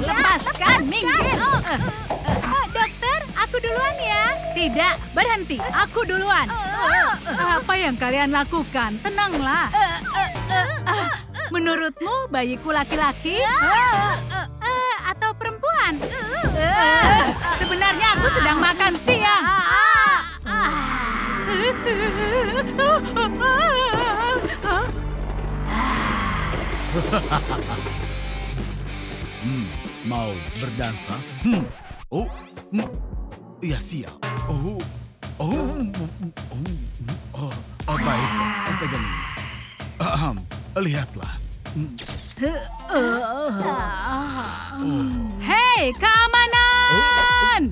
Lepaskan, minggir. Dokter, aku duluan ya. Tidak, berhenti. Aku duluan. Apa yang kalian lakukan? Tenanglah. Menurutmu bayiku laki-laki? Atau perempuan? Sebenarnya aku sedang makan siang. Mau berdansa? Ya siap. Baiklah, pegang ini. Lihatlah. Hei, keamanan!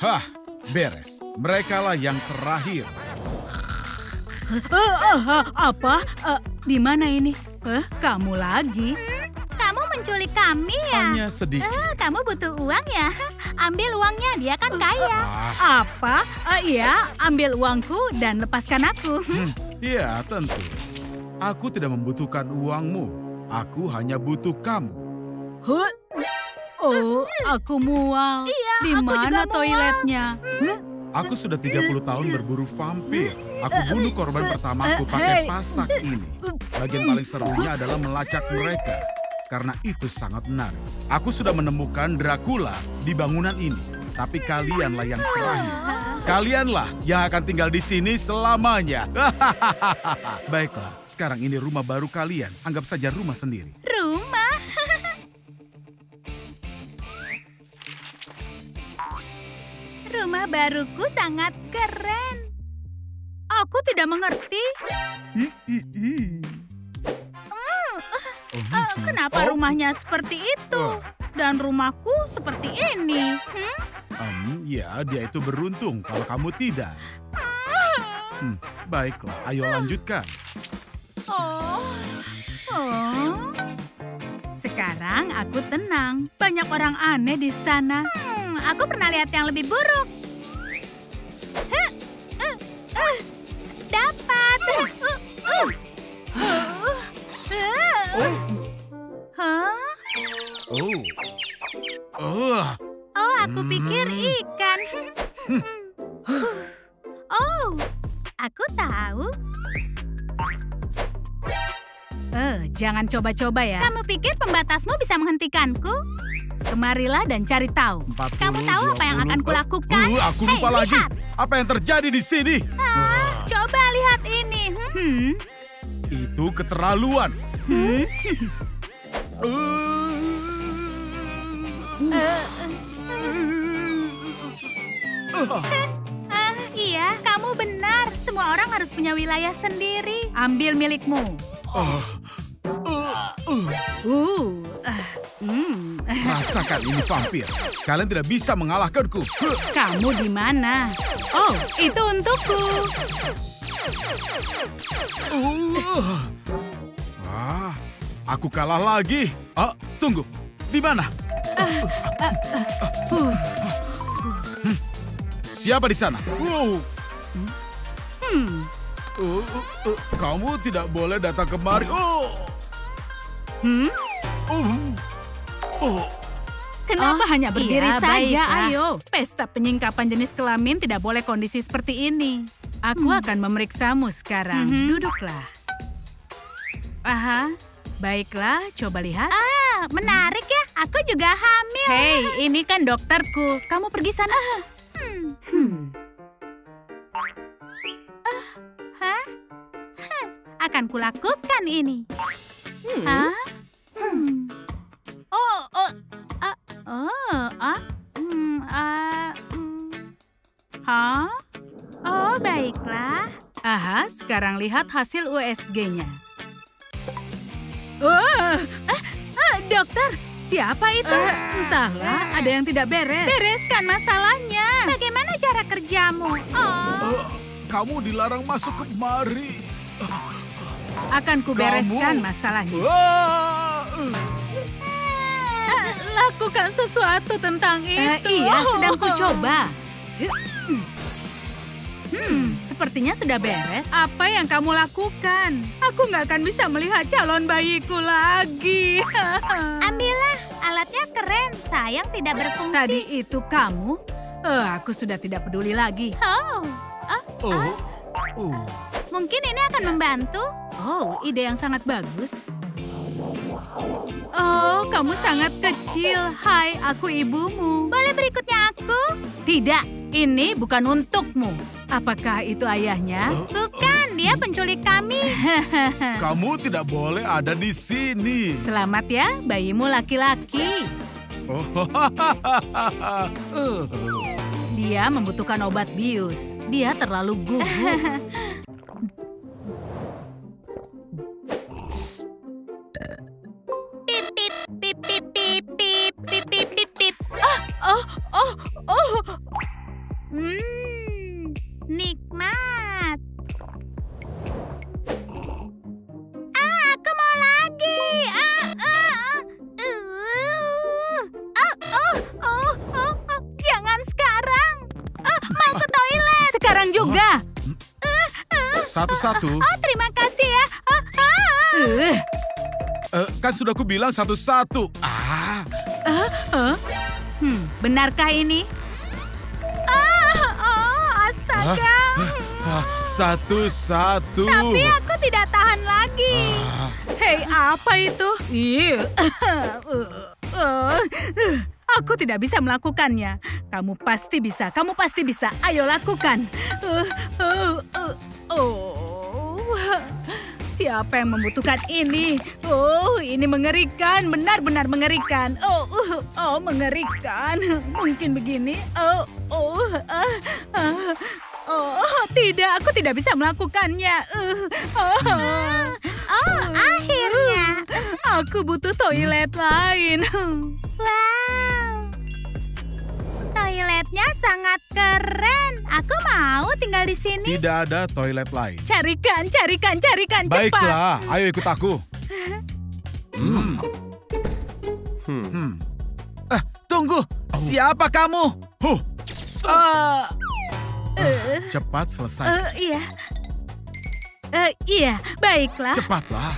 Hah, beres. Merekalah yang terakhir. Apa? Di mana ini? Kamu lagi? Kamu menculik kami ya? Hanya sedikit. Kamu butuh uang ya? Ambil uangnya, dia kan kaya. Apa? Iya, ambil uangku dan lepaskan aku. Ya, tentu. Aku tidak membutuhkan uangmu. Aku hanya butuh kamu. Oh, aku mual. Iya, di aku mana juga mual. toiletnya? Aku sudah 30 tahun berburu vampir. Aku bunuh korban pertamaku pakai pasak ini. Bagian paling serunya adalah melacak mereka. Karena itu sangat menarik. Aku sudah menemukan Dracula di bangunan ini. Tapi kalianlah yang terakhir. Kalianlah yang akan tinggal di sini selamanya. Baiklah, sekarang ini rumah baru kalian. Anggap saja rumah sendiri. Rumah? Rumah baruku sangat keren. Aku tidak mengerti. Kenapa rumahnya seperti itu? Dan rumahku seperti ini. Ya, dia itu beruntung kalau kamu tidak. Baiklah, ayo lanjutkan. Sekarang aku tenang. Banyak orang aneh di sana. Aku pernah lihat yang lebih buruk. Dapat. Oh, aku pikir ikan. Oh, aku tahu. Jangan coba-coba ya. Kamu pikir pembatasmu bisa menghentikanku? Kemarilah dan cari tahu. 40, Kamu tahu apa yang akan kulakukan? Aku lupa Hei, lagi. lihat. Apa yang terjadi di sini? Coba lihat ini. Itu keterlaluan. Iya, kamu benar. Semua orang harus punya wilayah sendiri. Ambil milikmu. Rasakan ini vampir. Kalian tidak bisa mengalahkanku. Kamu di mana? Oh, itu untukku. Aku kalah lagi. Tunggu. Di mana? Siapa di sana? Kamu tidak boleh datang kemari. Kenapa hanya berdiri iya, saja? baiklah. Ayo, pesta penyingkapan jenis kelamin tidak boleh kondisi seperti ini. Aku akan memeriksamu sekarang. Duduklah. Baiklah, coba lihat. Menarik ya. Aku juga hamil. Hei, ini kan dokterku. Kamu pergi sana. Akan kulakukan ini. Oh, baiklah. Sekarang lihat hasil USG-nya. Dokter, siapa itu? Entahlah, ada yang tidak beres. Bereskan masalahnya. Bagaimana cara kerjamu? Kamu dilarang masuk kemari. Akan kubereskan Kamu. masalahnya. Lakukan sesuatu tentang itu. Iya, sedang kucoba. Sepertinya sudah beres. Apa yang kamu lakukan? Aku nggak akan bisa melihat calon bayiku lagi. Ambillah, alatnya keren. Sayang tidak berfungsi. Tadi itu kamu? Aku sudah tidak peduli lagi. Mungkin ini akan membantu. Oh, ide yang sangat bagus. Oh, kamu sangat kecil. Hai, aku ibumu. Boleh berikutnya aku? Tidak, ini bukan untukmu. Apakah itu ayahnya? Bukan, dia penculik kami. Kamu tidak boleh ada di sini. Selamat ya, bayimu laki-laki. Dia membutuhkan obat bius. Dia terlalu gugup. Pip, pip, pip, pip, pip, pip, pip, pip, pip, pip. Nikmat. Aku mau lagi. Jangan sekarang. Mau ke toilet. Sekarang juga. Satu-satu. Oh, terima kasih ya. Kan sudah aku bilang satu-satu. Benarkah ini? Astaga. Satu-satu. Tapi aku tidak tahan lagi. Hei, apa itu? Aku tidak bisa melakukannya. Kamu pasti bisa, kamu pasti bisa. Ayo lakukan. Siapa yang membutuhkan ini? Oh, ini mengerikan, benar-benar mengerikan. Mengerikan. Mungkin begini. Tidak, aku tidak bisa melakukannya. Akhirnya. Aku butuh toilet lain. Wow. Toiletnya sangat keren. Aku mau tinggal di sini. Tidak ada toilet lain. Carikan, cepat. Baiklah, ayo ikut aku. Tunggu, siapa kamu? Cepat selesai. Iya, baiklah. Cepatlah.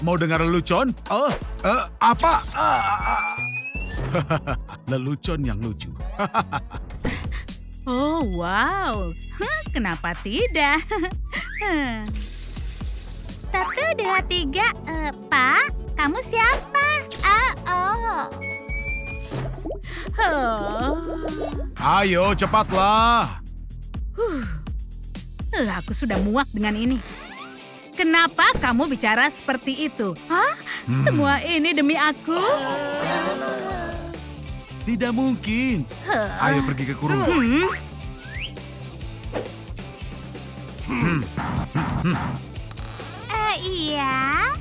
Mau dengar lelucon? Apa? Lelucon yang lucu. Oh, wow. Kenapa tidak? 1, 2, 3. Pak, kamu siapa? Ayo, cepatlah. Aku sudah muak dengan ini. Kenapa kamu bicara seperti itu? Hah? Semua ini demi aku? Tidak mungkin. Ayo pergi ke kurung. Iya.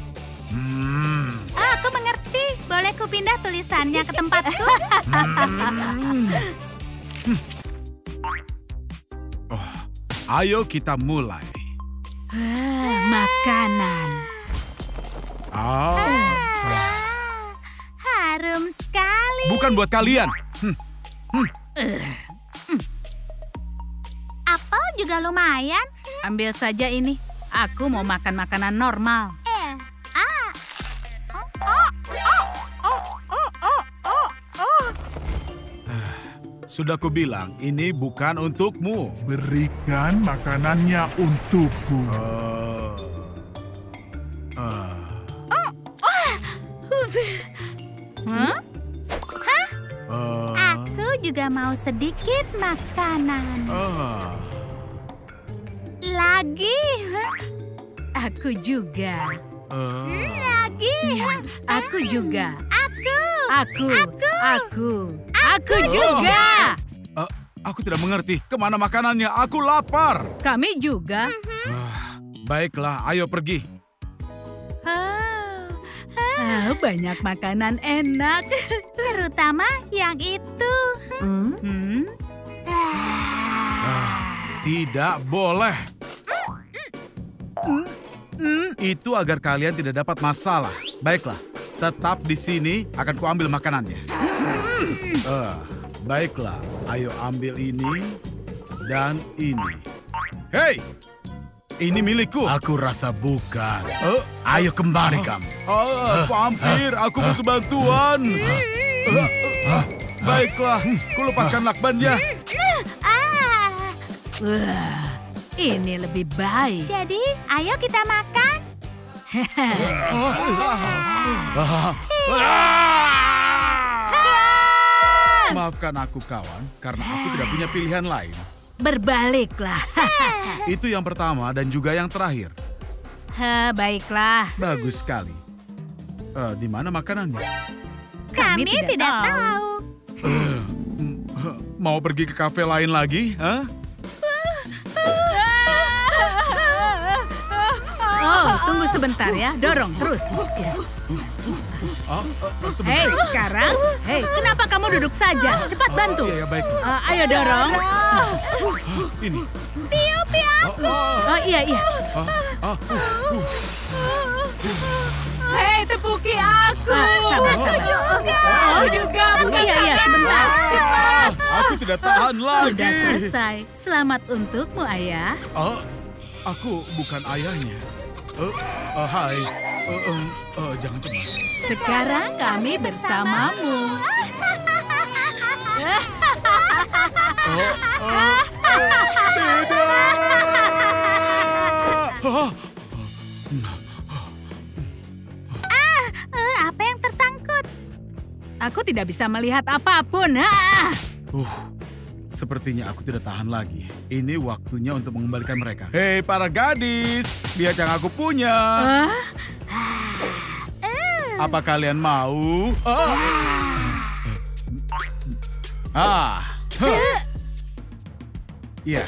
Aku mengerti. Boleh ku pindah tulisannya ke tempatku? Ayo kita mulai. Makanan. Harum sekali. Bukan buat kalian. Apel juga lumayan. Ambil saja ini. Aku mau makan makanan normal. Sudah kubilang, ini bukan untukmu. Berikan makanannya untukku. Aku juga mau sedikit makanan. Lagi. Aku juga. Lagi. Aku juga. Aku. Aku juga. Aku tidak mengerti. Kemana makanannya? Aku lapar. Kami juga. Baiklah, ayo pergi. Banyak makanan enak. Terutama yang itu. Tidak boleh. Itu agar kalian tidak dapat masalah. Baiklah, tetap di sini akan kuambil makanannya. Baiklah, ayo ambil ini dan ini. Hei, ini milikku. Aku rasa bukan. Ayo kembali kamu. Vampir, aku butuh bantuan. Baiklah, ku lepaskan lakbannya. Wah, ini lebih baik. Jadi, ayo kita makan. Maafkan aku kawan, karena aku tidak punya pilihan lain. Berbaliklah. Itu yang pertama dan juga yang terakhir. Baiklah. Bagus sekali. Di mana makanannya? Kami tidak tahu. Mau pergi ke kafe lain lagi? Oh, tunggu sebentar ya. Dorong terus. Hei, sekarang. Hei, kenapa kamu duduk saja? Cepat bantu. Iya, baik. Ayo dorong. Ini. Tiupi aku. Oh, iya. Hei, tepuki aku. Sabar. Oh, juga. Iya, sebentar. Cepat. Aku tidak tahan lagi. Sudah selesai. Selamat untukmu, ayah. Aku bukan ayahnya. Hai. Jangan cemas. Sekarang kami bersamamu. Apa yang tersangkut? Aku tidak bisa melihat apapun. Sepertinya aku tidak tahan lagi. Ini waktunya untuk mengembalikan mereka. Hei para gadis, lihat yang aku punya. Apa kalian mau? Ya,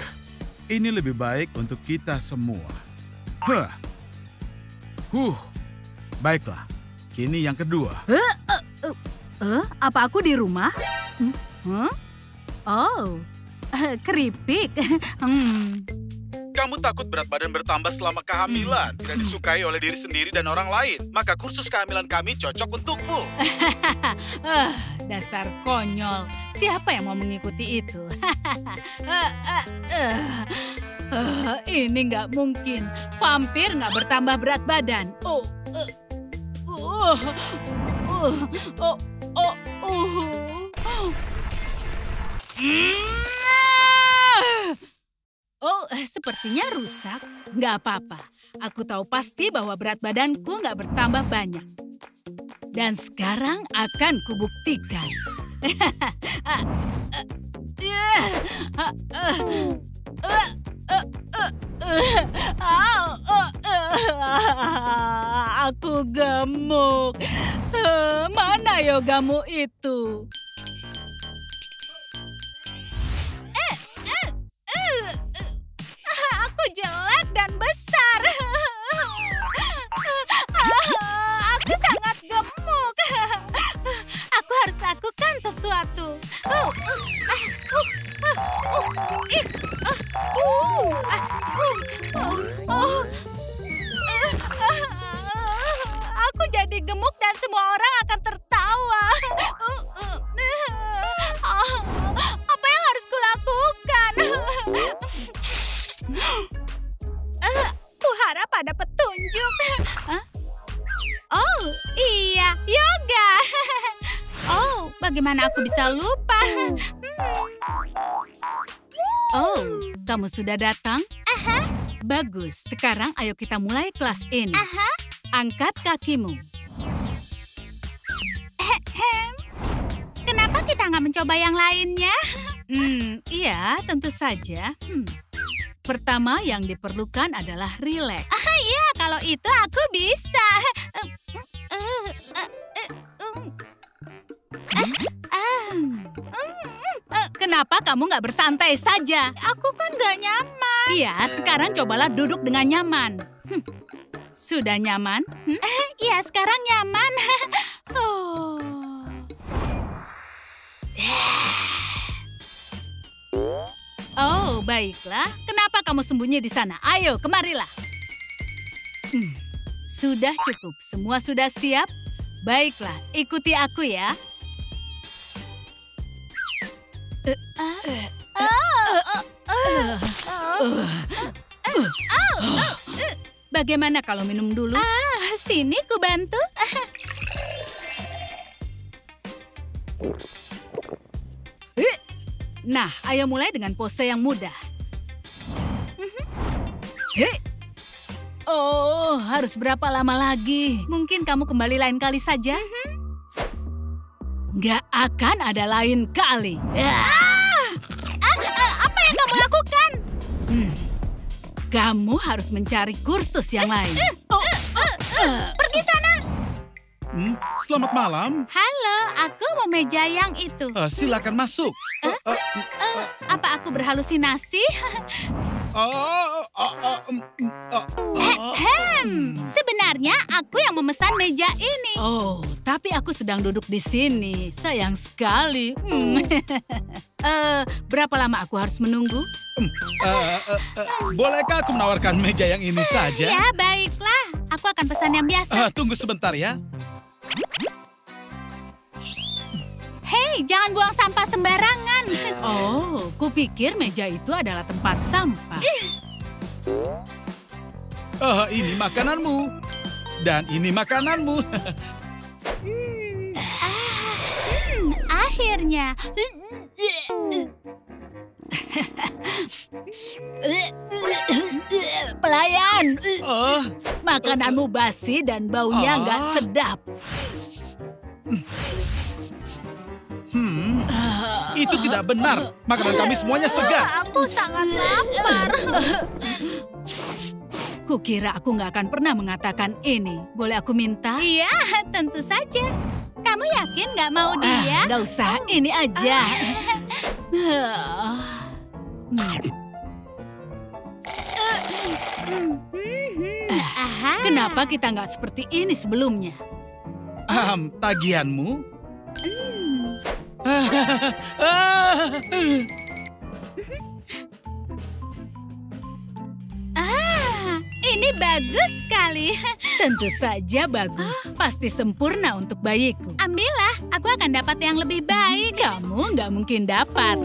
ini lebih baik untuk kita semua. Baiklah, kini yang kedua. Apa aku di rumah? Oh, keripik. Kamu takut berat badan bertambah selama kehamilan, tidak disukai oleh diri sendiri dan orang lain. Maka kursus kehamilan kami cocok untukmu. Dasar konyol. Siapa yang mau mengikuti itu? Ini nggak mungkin. Vampir nggak bertambah berat badan. Sepertinya rusak. Nggak apa-apa. Aku tahu pasti bahwa berat badanku nggak bertambah banyak. Dan sekarang akan kubuktikan. Aku gemuk. Mana yogamu itu? Aku jelek dan besar. Aku sangat gemuk. Aku harus lakukan sesuatu. Aku jadi gemuk dan semua orang akan tertawa. Apa yang harus kulakukan? Kuharap ada petunjuk. Oh, iya, yoga. Oh, bagaimana aku bisa lupa? Oh, kamu sudah datang? Bagus, sekarang ayo kita mulai kelas ini. Angkat kakimu. Kenapa kita nggak mencoba yang lainnya? Iya, tentu saja. Pertama yang diperlukan adalah rileks. Iya, kalau itu aku bisa. Kenapa kamu nggak bersantai saja? Aku kan nggak nyaman. Iya, sekarang cobalah duduk dengan nyaman. Sudah nyaman? Iya, sekarang nyaman. Oh, baiklah. Kenapa kamu sembunyi di sana? Ayo, kemarilah. Sudah cukup. Semua sudah siap? Baiklah, ikuti aku ya. Bagaimana kalau minum dulu? Sini ku bantu. Nah, ayo mulai dengan pose yang mudah. Oh, harus berapa lama lagi? Mungkin kamu kembali lain kali saja? Nggak akan ada lain kali. Apa yang kamu lakukan? Kamu harus mencari kursus yang lain. Pergi sana. Selamat malam. Halo, aku mau meja yang itu. Silakan masuk. Apa aku berhalusinasi? Sebenarnya aku yang memesan meja ini. Oh, tapi aku sedang duduk di sini. Sayang sekali. Berapa lama aku harus menunggu? Bolehkah aku menawarkan meja yang ini saja? Ya, baiklah. Aku akan pesan yang biasa. Tunggu sebentar ya. Hei, jangan buang sampah sembarangan. Oh, kupikir meja itu adalah tempat sampah. Ini makananmu. Dan ini makananmu. Akhirnya. Pelayan, makananmu basi dan baunya nggak sedap. Itu tidak benar. Makanan kami semuanya segar. Aku sangat lapar. Kukira aku nggak akan pernah mengatakan ini. Boleh aku minta? Iya, tentu saja. Kamu yakin nggak mau dia? Nggak usah, ini aja. Kenapa kita nggak seperti ini sebelumnya? Tagihanmu? Ini bagus sekali. Tentu saja bagus. Pasti sempurna untuk bayiku. Ambillah, aku akan dapat yang lebih baik. Kamu nggak mungkin dapat.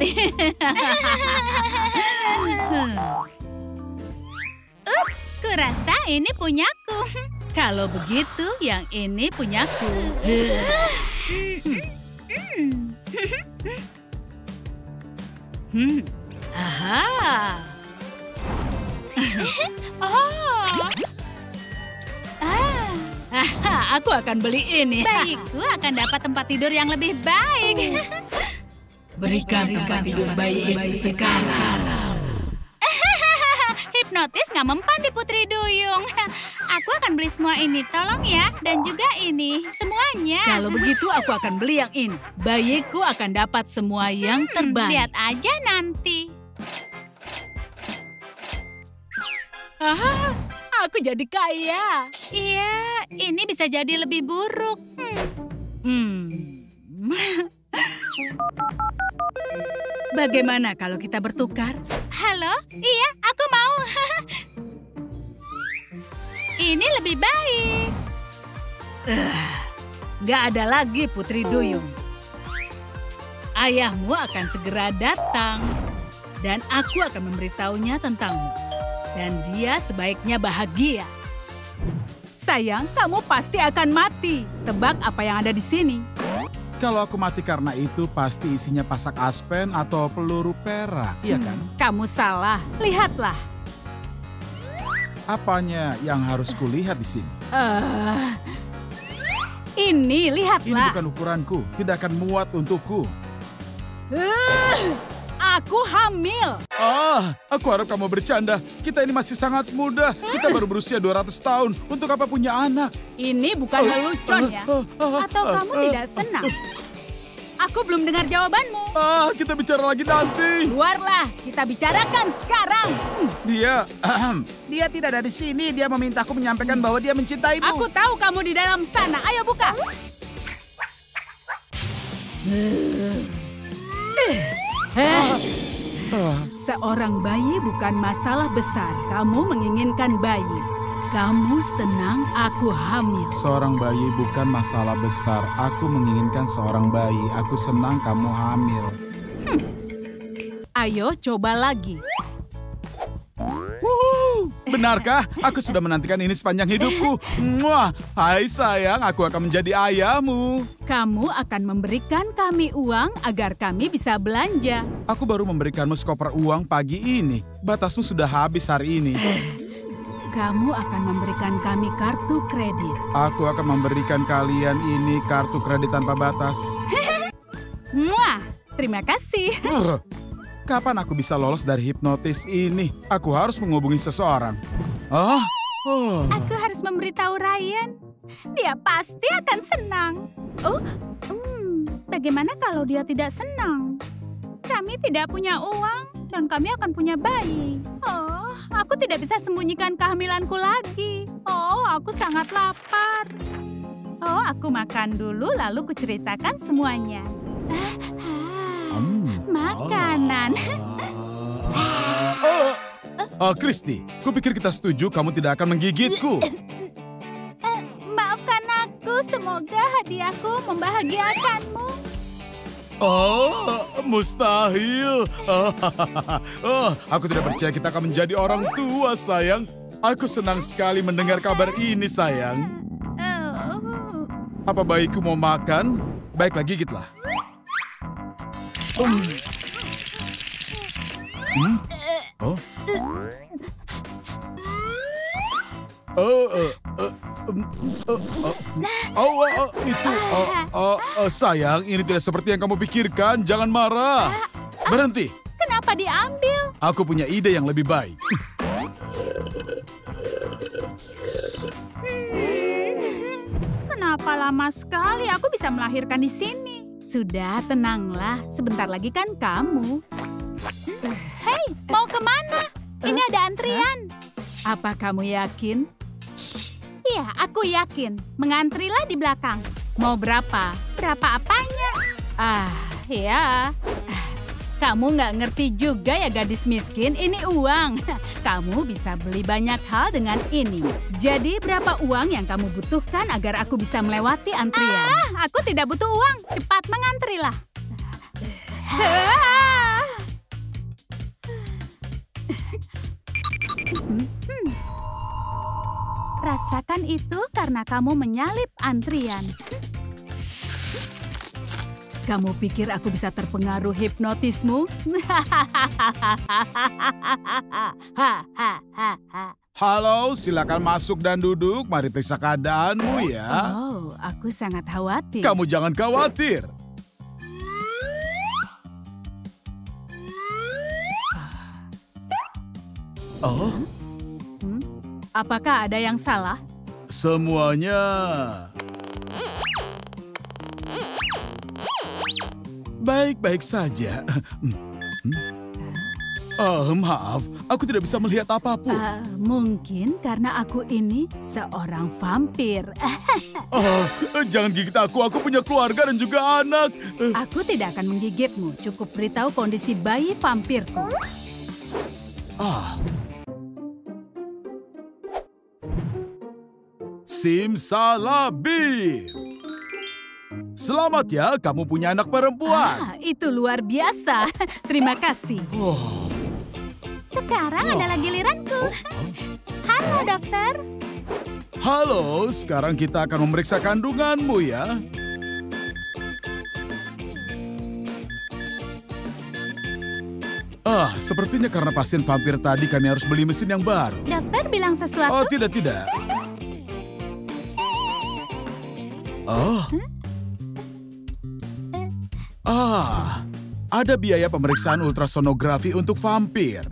Ups, kurasa ini punyaku. Kalau begitu, yang ini punyaku. Aha. Aku akan beli ini. Bayiku akan dapat tempat tidur yang lebih baik. Berikan tempat tidur bayi itu sekarang. Hipnotis nggak mempan di Putri Duyung. Aku akan beli semua ini, tolong ya. Dan juga ini, semuanya. Kalau begitu aku akan beli yang ini. Bayiku akan dapat semua yang terbaik. Lihat aja nanti. Aku jadi kaya. Iya, ini bisa jadi lebih buruk. Bagaimana kalau kita bertukar? Halo? Iya, aku mau. Ini lebih baik. Gak ada lagi Putri Duyung. Ayahmu akan segera datang. Dan aku akan memberitahunya tentangmu. Dan dia sebaiknya bahagia. Sayang, kamu pasti akan mati. Tebak apa yang ada di sini. Kalau aku mati karena itu, pasti isinya pasak aspen atau peluru perak, iya kan? Kamu salah. Lihatlah. Apanya yang harus kulihat di sini? Ini, lihatlah. Ini bukan ukuranku, tidak akan muat untukku. Aku hamil. Aku harap kamu bercanda. Kita ini masih sangat muda. Kita baru berusia 200 tahun. Untuk apa punya anak? Ini bukan lelucon ya? Atau kamu tidak senang? Aku belum dengar jawabanmu. Kita bicara lagi nanti. Keluarlah, kita bicarakan sekarang. Dia tidak ada di sini. Dia memintaku menyampaikan bahwa dia mencintaimu. Aku tahu kamu di dalam sana. Ayo buka. Seorang bayi bukan masalah besar. Kamu menginginkan bayi. Kamu senang aku hamil. Seorang bayi bukan masalah besar. Aku menginginkan seorang bayi. Aku senang kamu hamil. Ayo coba lagi. Benarkah? Aku sudah menantikan ini sepanjang hidupku. Muah. Hai sayang, aku akan menjadi ayahmu. Kamu akan memberikan kami uang agar kami bisa belanja. Aku baru memberikanmu sekoper uang pagi ini. Batasmu sudah habis hari ini. Kamu akan memberikan kami kartu kredit. Aku akan memberikan kalian ini kartu kredit tanpa batas. Muah, terima kasih. Kapan aku bisa lolos dari hipnotis ini? Aku harus menghubungi seseorang. Oh. Aku harus memberitahu Ryan. Dia pasti akan senang. Bagaimana kalau dia tidak senang? Kami tidak punya uang dan kami akan punya bayi. Oh, aku tidak bisa sembunyikan kehamilanku lagi. Oh, aku sangat lapar. Oh, aku makan dulu lalu kuceritakan semuanya. Makanan. Kristi, kupikir kita setuju kamu tidak akan menggigitku. Maafkan aku, semoga hadiahku membahagiakanmu. Oh, mustahil. Aku tidak percaya kita akan menjadi orang tua, sayang. Aku senang sekali mendengar kabar ini, sayang. Apa bayiku mau makan? Baiklah, gigitlah. Sayang, ini tidak seperti yang kamu pikirkan. Jangan marah. Berhenti. Kenapa diambil? Aku punya ide yang lebih baik. Kenapa lama sekali aku bisa melahirkan di sini? Sudah, tenanglah. Sebentar lagi kan kamu. Hei, mau kemana? Ini ada antrian. Apa kamu yakin? Iya, aku yakin. Mengantrilah di belakang. Mau berapa? Berapa apanya? Ya. Kamu nggak ngerti juga ya gadis miskin, ini uang. Kamu bisa beli banyak hal dengan ini. Jadi berapa uang yang kamu butuhkan agar aku bisa melewati antrian? Aku tidak butuh uang. Cepat mengantrilah. Rasakan itu karena kamu menyalip antrian. Kamu pikir aku bisa terpengaruh hipnotismu? Halo, silakan masuk dan duduk. Mari periksa keadaanmu ya. Oh, aku sangat khawatir. Kamu jangan khawatir. Oh, apakah ada yang salah? semuanya baik-baik saja. Maaf, aku tidak bisa melihat apapun. Mungkin karena aku ini seorang vampir. Jangan gigit aku punya keluarga dan juga anak. Aku tidak akan menggigitmu, cukup beritahu kondisi bayi vampirku. Simsalabim. Selamat ya, kamu punya anak perempuan. Itu luar biasa. Terima kasih. Sekarang adalah giliranku. Halo, dokter. Halo, sekarang kita akan memeriksa kandunganmu ya. Sepertinya karena pasien vampir tadi kami harus beli mesin yang baru. Dokter bilang sesuatu. Oh, tidak. Ada biaya pemeriksaan ultrasonografi untuk vampir.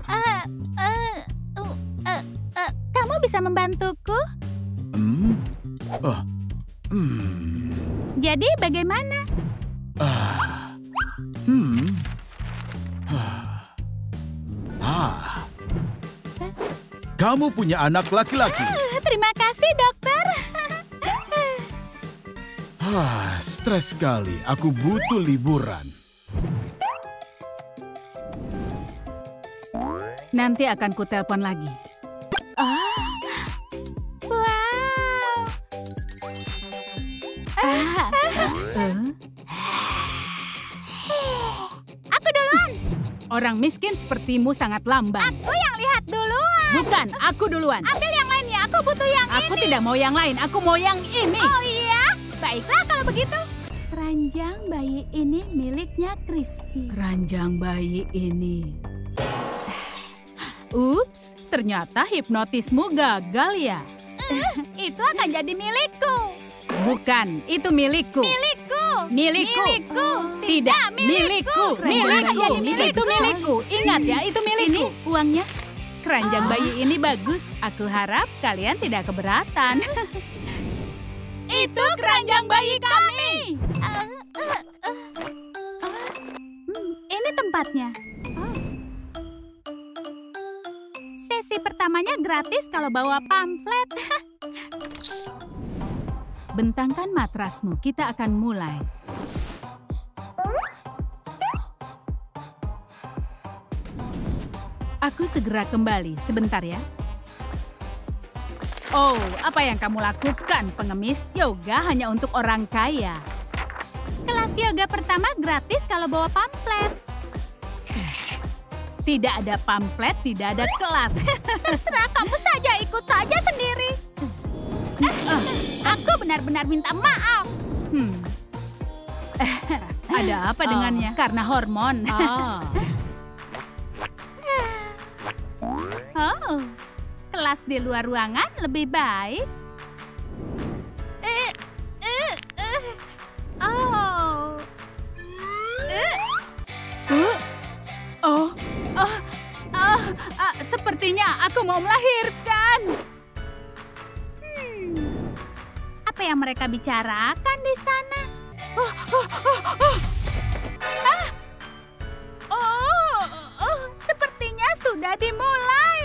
Kamu bisa membantuku? Jadi bagaimana? Kamu punya anak laki-laki. Terima kasih, dokter. Stres sekali. Aku butuh liburan. Nanti akan kutelepon lagi. Wow. Aku duluan. Orang miskin sepertimu sangat lamban. Aku yang lihat duluan. Bukan, aku duluan. Ambil yang lainnya, aku butuh yang Aku ini. tidak mau yang lain, aku mau yang ini. Oh iya? Baiklah kalau begitu. Keranjang bayi ini miliknya Kristi. Keranjang bayi ini. Ups, ternyata hipnotismu gagal ya. Itu akan jadi milikku. Bukan, itu milikku. Milikku. Milikku. Milikku. Tidak, milikku. Milikku. Itu milikku. Ingat ya, itu milikku. Ini uangnya. Keranjang bayi ini bagus. Aku harap kalian tidak keberatan. Itu keranjang bayi kami. Ini tempatnya. Sesi pertamanya gratis kalau bawa pamflet. Bentangkan matrasmu, kita akan mulai. Aku segera kembali, sebentar ya. Oh, apa yang kamu lakukan, pengemis? Yoga hanya untuk orang kaya. Kelas yoga pertama gratis kalau bawa pamflet. Tidak ada pamflet, tidak ada kelas. Terserah kamu saja, ikut saja sendiri. Aku benar-benar minta maaf. Ada apa dengannya? Karena hormon. Oh, kelas di luar ruangan lebih baik. Sepertinya aku mau melahirkan. Apa yang mereka bicarakan di sana? Sepertinya sudah dimulai.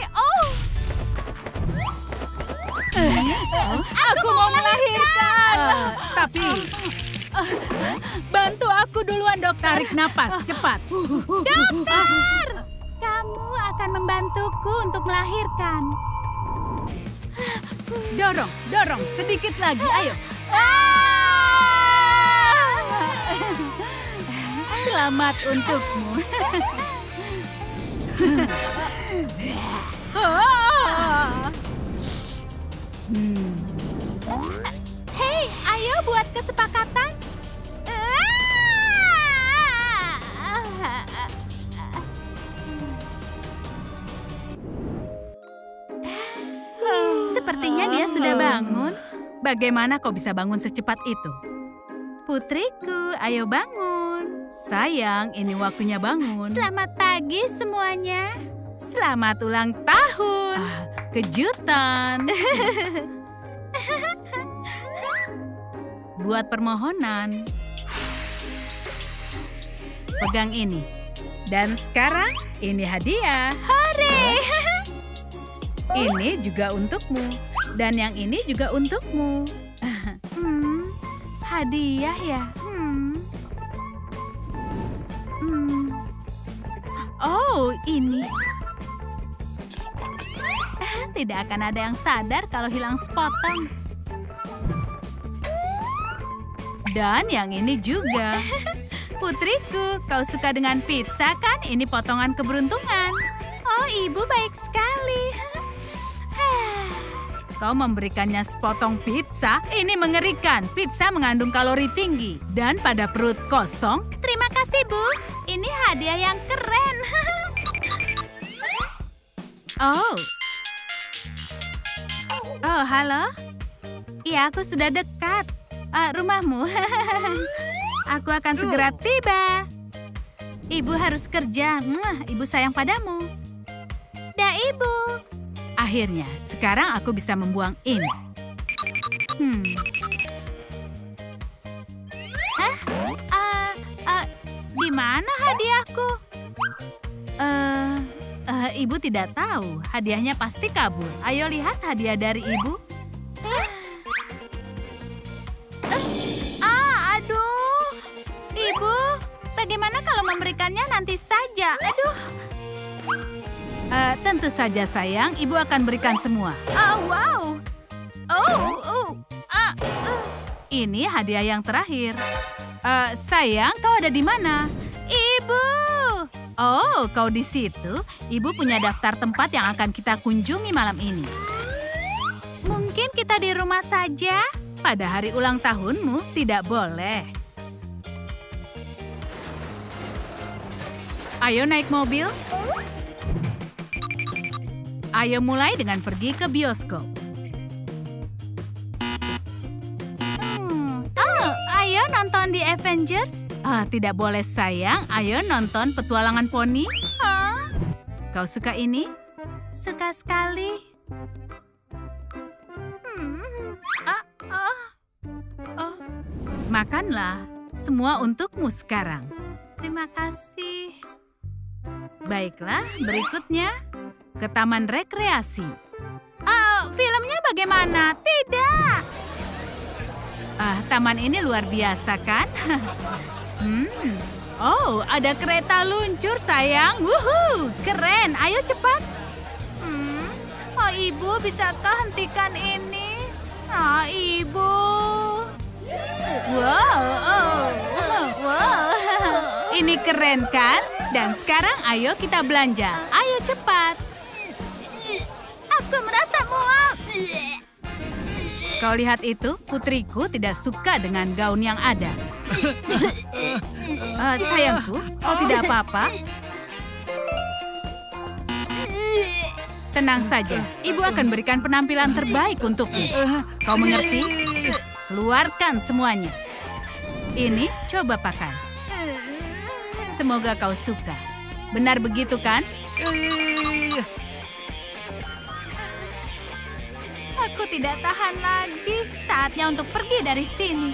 Aku mau melahirkan. Tapi bantu aku duluan, dok. Tarik napas, cepat. Dokter, kamu akan membantuku untuk melahirkan. Dorong, sedikit lagi, ayo. Selamat untukmu. Hei, ayo buat kesepakatan. Sepertinya dia sudah bangun. Bagaimana kau bisa bangun secepat itu? Putriku, ayo bangun. Sayang, ini waktunya bangun. Selamat pagi semuanya. Selamat ulang tahun. Kejutan. Buat permohonan. Pegang ini. Dan sekarang ini hadiah. Hore! Ini juga untukmu. Dan yang ini juga untukmu. Hadiah ya? Oh, ini. Tidak akan ada yang sadar kalau hilang sepotong. Dan yang ini juga. Putriku, kau suka dengan pizza kan? Ini potongan keberuntungan. Oh, ibu baik sekali. Kau memberikannya sepotong pizza? Ini mengerikan. Pizza mengandung kalori tinggi. Dan pada perut kosong. Terima kasih, Bu. Ini hadiah yang keren. Oh, halo? Iya, aku sudah dekat. Rumahmu. Aku akan segera tiba. Ibu harus kerja. Ibu sayang padamu. Dah, Ibu. Akhirnya, sekarang aku bisa membuang ini. Di mana hadiahku? Ibu tidak tahu. Hadiahnya pasti kabur. Ayo lihat hadiah dari Ibu. Aduh. Ibu, bagaimana kalau memberikannya nanti saja? Aduh. Tentu saja sayang, ibu akan berikan semua. Wow. Ini hadiah yang terakhir. Sayang, kau ada di mana? Ibu, Oh, kau di situ? Ibu punya daftar tempat yang akan kita kunjungi malam ini. Mungkin kita di rumah saja. Pada hari ulang tahunmu, tidak boleh. Ayo naik mobil. Ayo mulai dengan pergi ke bioskop. Oh, ayo nonton di Avengers. Tidak boleh sayang, ayo nonton Petualangan Poni. Kau suka ini? Suka sekali. Makanlah, semua untukmu sekarang. Terima kasih. Baiklah, berikutnya ke taman rekreasi. Filmnya bagaimana? Tidak. Taman ini luar biasa kan? Oh, ada kereta luncur sayang. Wuhu, keren. Ayo cepat. Oh, Ibu, bisakah hentikan ini? Ibu. Wow. Ini keren kan? Dan sekarang ayo kita belanja. Ayo cepat. Aku merasa mual. Kau lihat itu? Putriku tidak suka dengan gaun yang ada. Sayangku, kau tidak apa-apa? Tenang saja, ibu akan berikan penampilan terbaik untukmu. Kau mengerti? Keluarkan semuanya. Ini coba pakai. Semoga kau suka. Benar begitu kan? Aku tidak tahan lagi. Saatnya untuk pergi dari sini.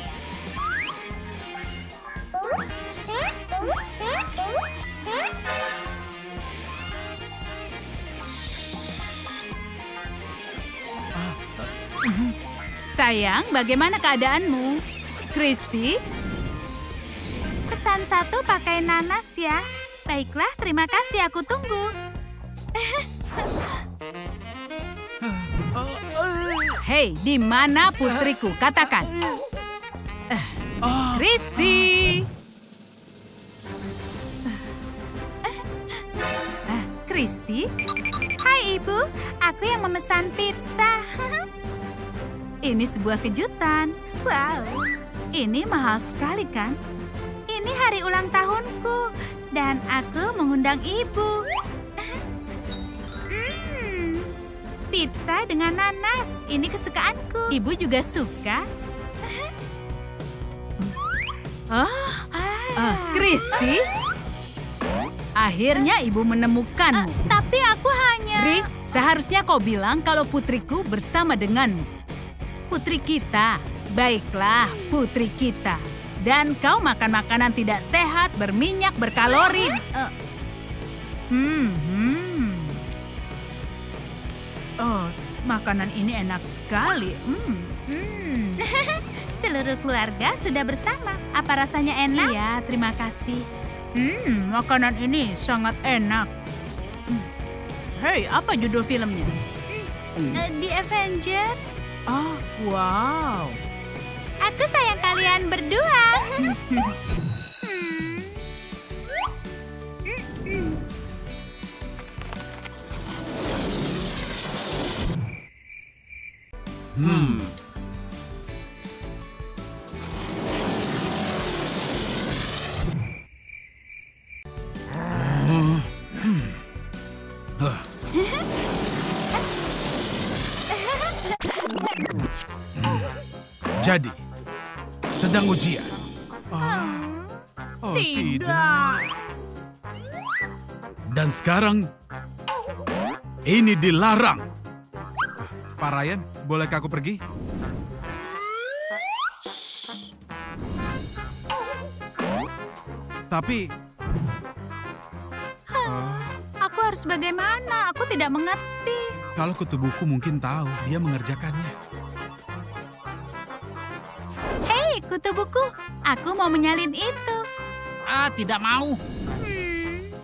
Sayang, bagaimana keadaanmu? Kristi? Pesan satu pakai nanas ya. Baiklah, terima kasih. Aku tunggu. Hei, di mana putriku? Katakan. Kristi. Kristi? Hai Ibu, aku yang memesan pizza. Ini sebuah kejutan. Wow, ini mahal sekali kan? Ini hari ulang tahunku dan aku mengundang Ibu. Pizza dengan nanas, ini kesukaanku. Ibu juga suka? Kristi? Akhirnya ibu menemukanmu. Tapi aku hanya... Rick, seharusnya kau bilang kalau putriku bersama denganmu. Putri kita. Baiklah, putri kita. Dan kau makan makanan tidak sehat, berminyak, berkalori. Oh, makanan ini enak sekali. Seluruh keluarga sudah bersama. Apa rasanya enak? Iya, terima kasih. Makanan ini sangat enak. Hei, apa judul filmnya? The Avengers. Oh, wow. Aku sayang kalian berdua. Jadi, sedang ujian. Tidak. Dan sekarang, ini dilarang. Pak Ryan, bolehkah aku pergi? Shh. Tapi... Aku harus bagaimana? Aku tidak mengerti. Kalau kutu buku mungkin tahu, dia mengerjakannya. Hei, kutu buku. Aku mau menyalin itu. Tidak mau.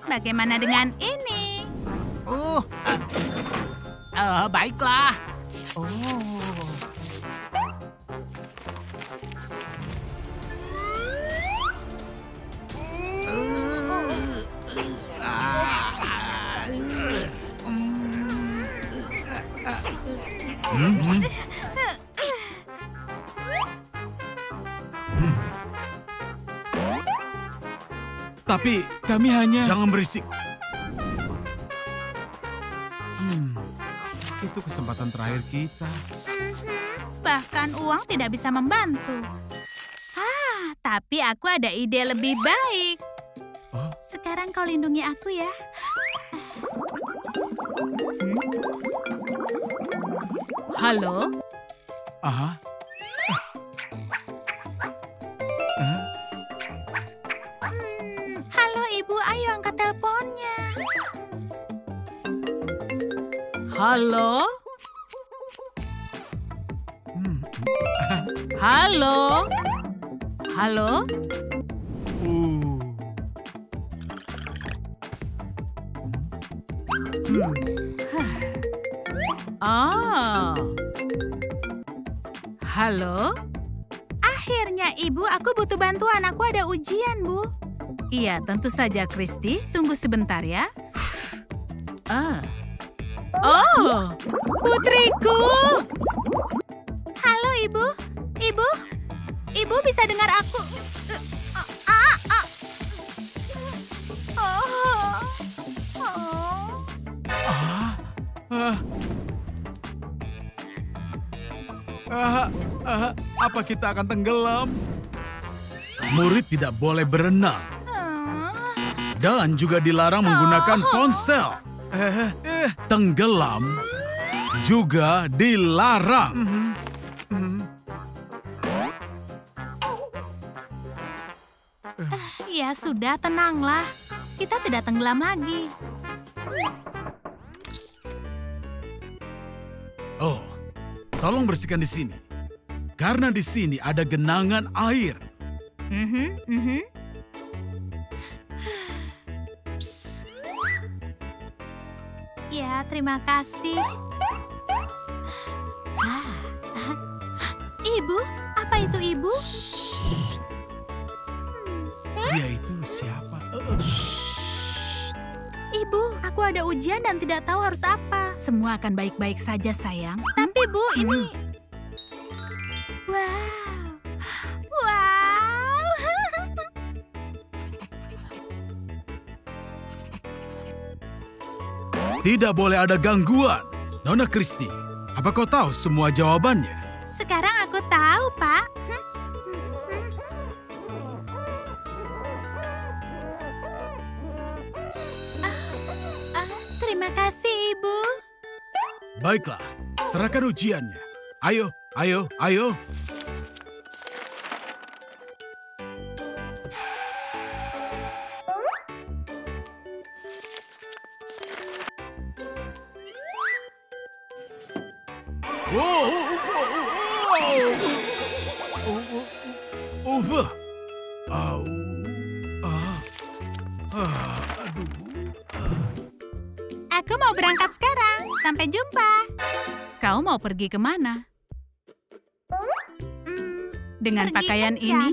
Bagaimana dengan ini? Baiklah. Tapi kami hanya... Jangan berisik. Itu kesempatan terakhir kita. Bahkan uang tidak bisa membantu. Tapi aku ada ide lebih baik. Sekarang kau lindungi aku ya. Halo? Aha. Halo Ibu, ayo angkat teleponnya. Halo? Halo? Halo? Oh. Halo? Akhirnya Ibu, aku butuh bantuan. Aku ada ujian, Bu. Iya, tentu saja, Kristi. Tunggu sebentar ya. Oh, putriku! Halo Ibu. Ibu? Ibu bisa dengar aku? Apa kita akan tenggelam? Murid tidak boleh berenang. Dan juga dilarang menggunakan ponsel. Tenggelam juga dilarang. Ya sudah, tenanglah. Kita tidak tenggelam lagi. Oh, tolong bersihkan di sini. Karena di sini ada genangan air. Psst. Ya, terima kasih. Ibu, apa itu Ibu? Dia itu siapa? Ibu, aku ada ujian dan tidak tahu harus apa. Semua akan baik-baik saja, sayang. Tapi Bu, ini... Wow. Tidak boleh ada gangguan. Nona Kristi, apa kau tahu semua jawabannya? Sekarang aku tahu, Pak. Terima kasih, Ibu. Baiklah, serahkan ujiannya. Ayo, ayo, ayo. Aku mau berangkat sekarang. Sampai jumpa. Kau mau pergi kemana? Dengan Pergi pakaian kencan. ini?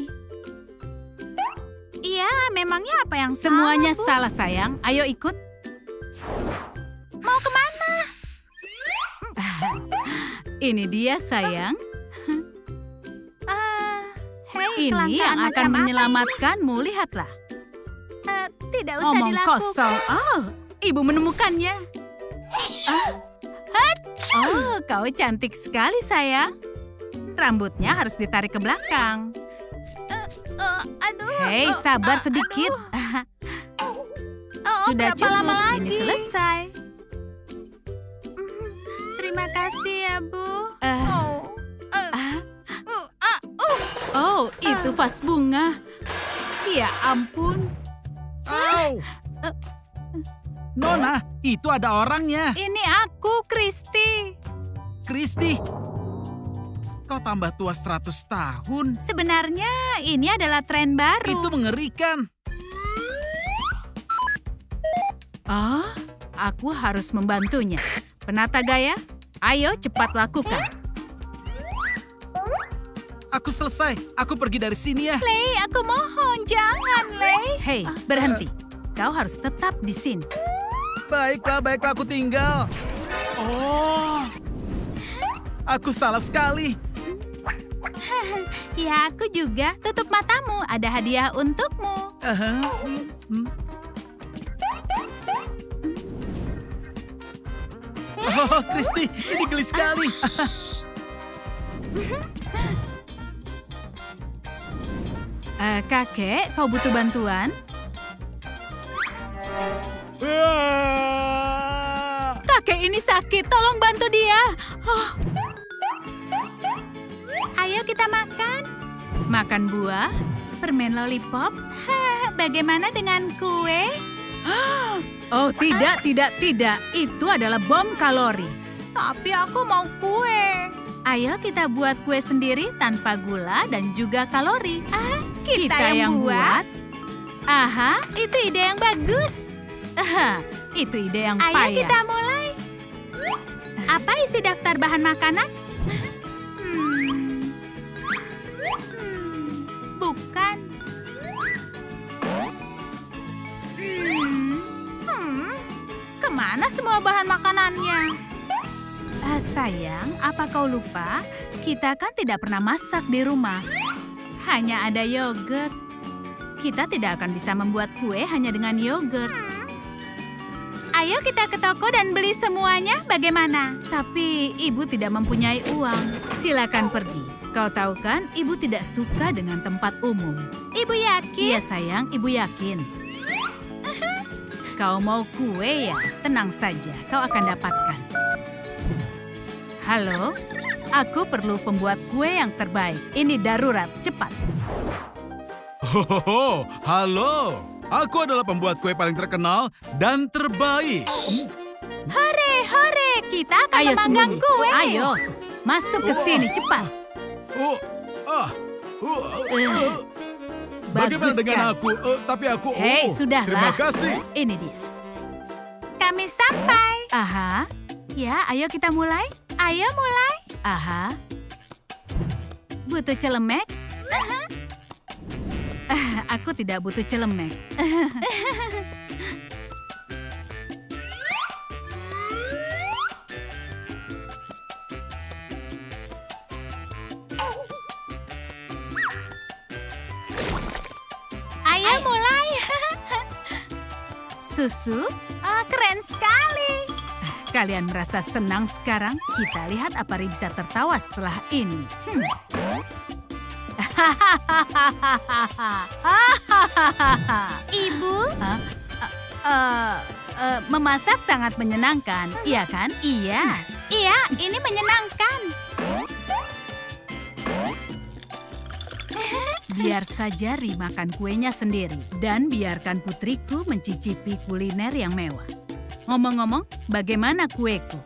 Iya, memangnya apa yang Semuanya salah, Bu? salah, sayang. Ayo ikut. Mau kemana? Ini dia, sayang. Hei, Ini yang kelangkaan akan macam apa menyelamatkanmu. Lihatlah. ini? Tidak usah Omong dilakukan. kosong. Oh, ibu menemukannya. Oh, kau cantik sekali, sayang. Rambutnya harus ditarik ke belakang. Aduh. Hei, sabar sedikit. Sudah berapa cukup. lama Ini lagi? selesai. Terima kasih ya, Bu. Oh, itu vas bunga. Ya ampun. Nona, itu ada orangnya. Ini aku, Kristi. Kristi. Kau tambah tua 100 tahun. Sebenarnya ini adalah tren baru. Itu mengerikan. Oh, aku harus membantunya. Penata gaya, ayo cepat lakukan. Aku selesai. Aku pergi dari sini ya. Lei, aku mohon, jangan, Lei. Hei, berhenti. Kau harus tetap di sini. Baiklah, baiklah aku tinggal. Oh. aku salah sekali. Ya, aku juga. Tutup matamu, ada hadiah untukmu. Oh, Kristi, ini geli sekali. Kakek, kau butuh bantuan? Kakek ini sakit, tolong bantu dia. Oh. Ayo kita makan. Makan buah? Permen lollipop? Bagaimana dengan kue? Oh, tidak. Itu adalah bom kalori. Tapi aku mau kue. Ayo kita buat kue sendiri tanpa gula dan juga kalori. Kita yang buat? Aha, Itu ide yang bagus. itu ide yang payah. Ayo kita mulai. Apa isi daftar bahan makanan? Bukan. Kemana semua bahan makanannya? Sayang, apa kau lupa? Kita kan tidak pernah masak di rumah. Hanya ada yogurt. Kita tidak akan bisa membuat kue hanya dengan yogurt. Ayo kita ke toko dan beli semuanya, bagaimana? Tapi ibu tidak mempunyai uang. Silakan pergi. Kau tahu kan, ibu tidak suka dengan tempat umum. Ibu yakin? Iya sayang, ibu yakin. Kau mau kue ya? Tenang saja, kau akan dapatkan. Halo, aku perlu pembuat kue yang terbaik. Ini darurat, cepat. Halo, aku adalah pembuat kue paling terkenal dan terbaik. Hore, kita akan memanggang sembunyi. kue. Ayo, masuk ke sini cepat. Bagaimana Bagus dengan sekali. aku? Tapi aku... Hei, sudahlah. Terima kasih. Ini dia. Kami sampai. Aha, Ya, ayo kita mulai. Ayo mulai. aha. Butuh celemek? Aku tidak butuh celemek. Ayo mulai. Susu? Oh, keren sekali. Kalian merasa senang sekarang? Kita lihat apa Ri bisa tertawa setelah ini. Ibu, Memasak sangat menyenangkan, iya kan? iya, ini menyenangkan. Biar saja Ri makan kuenya sendiri dan biarkan putriku mencicipi kuliner yang mewah. Ngomong-ngomong, bagaimana kueku?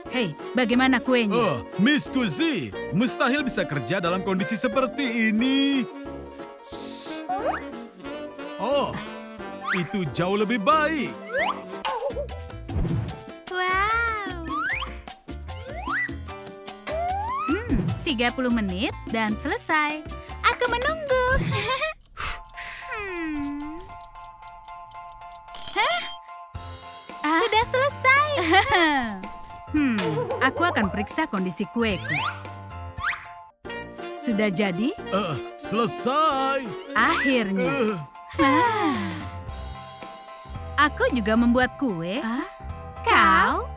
Hei, bagaimana kuenya? Miss Kuzi, mustahil bisa kerja dalam kondisi seperti ini. Shh. Oh, itu jauh lebih baik. Wow. 30 menit dan selesai. Aku menunggu. Sudah selesai. Aku akan periksa kondisi kueku. Sudah jadi? Selesai. Akhirnya. Aku juga membuat kue. Kau?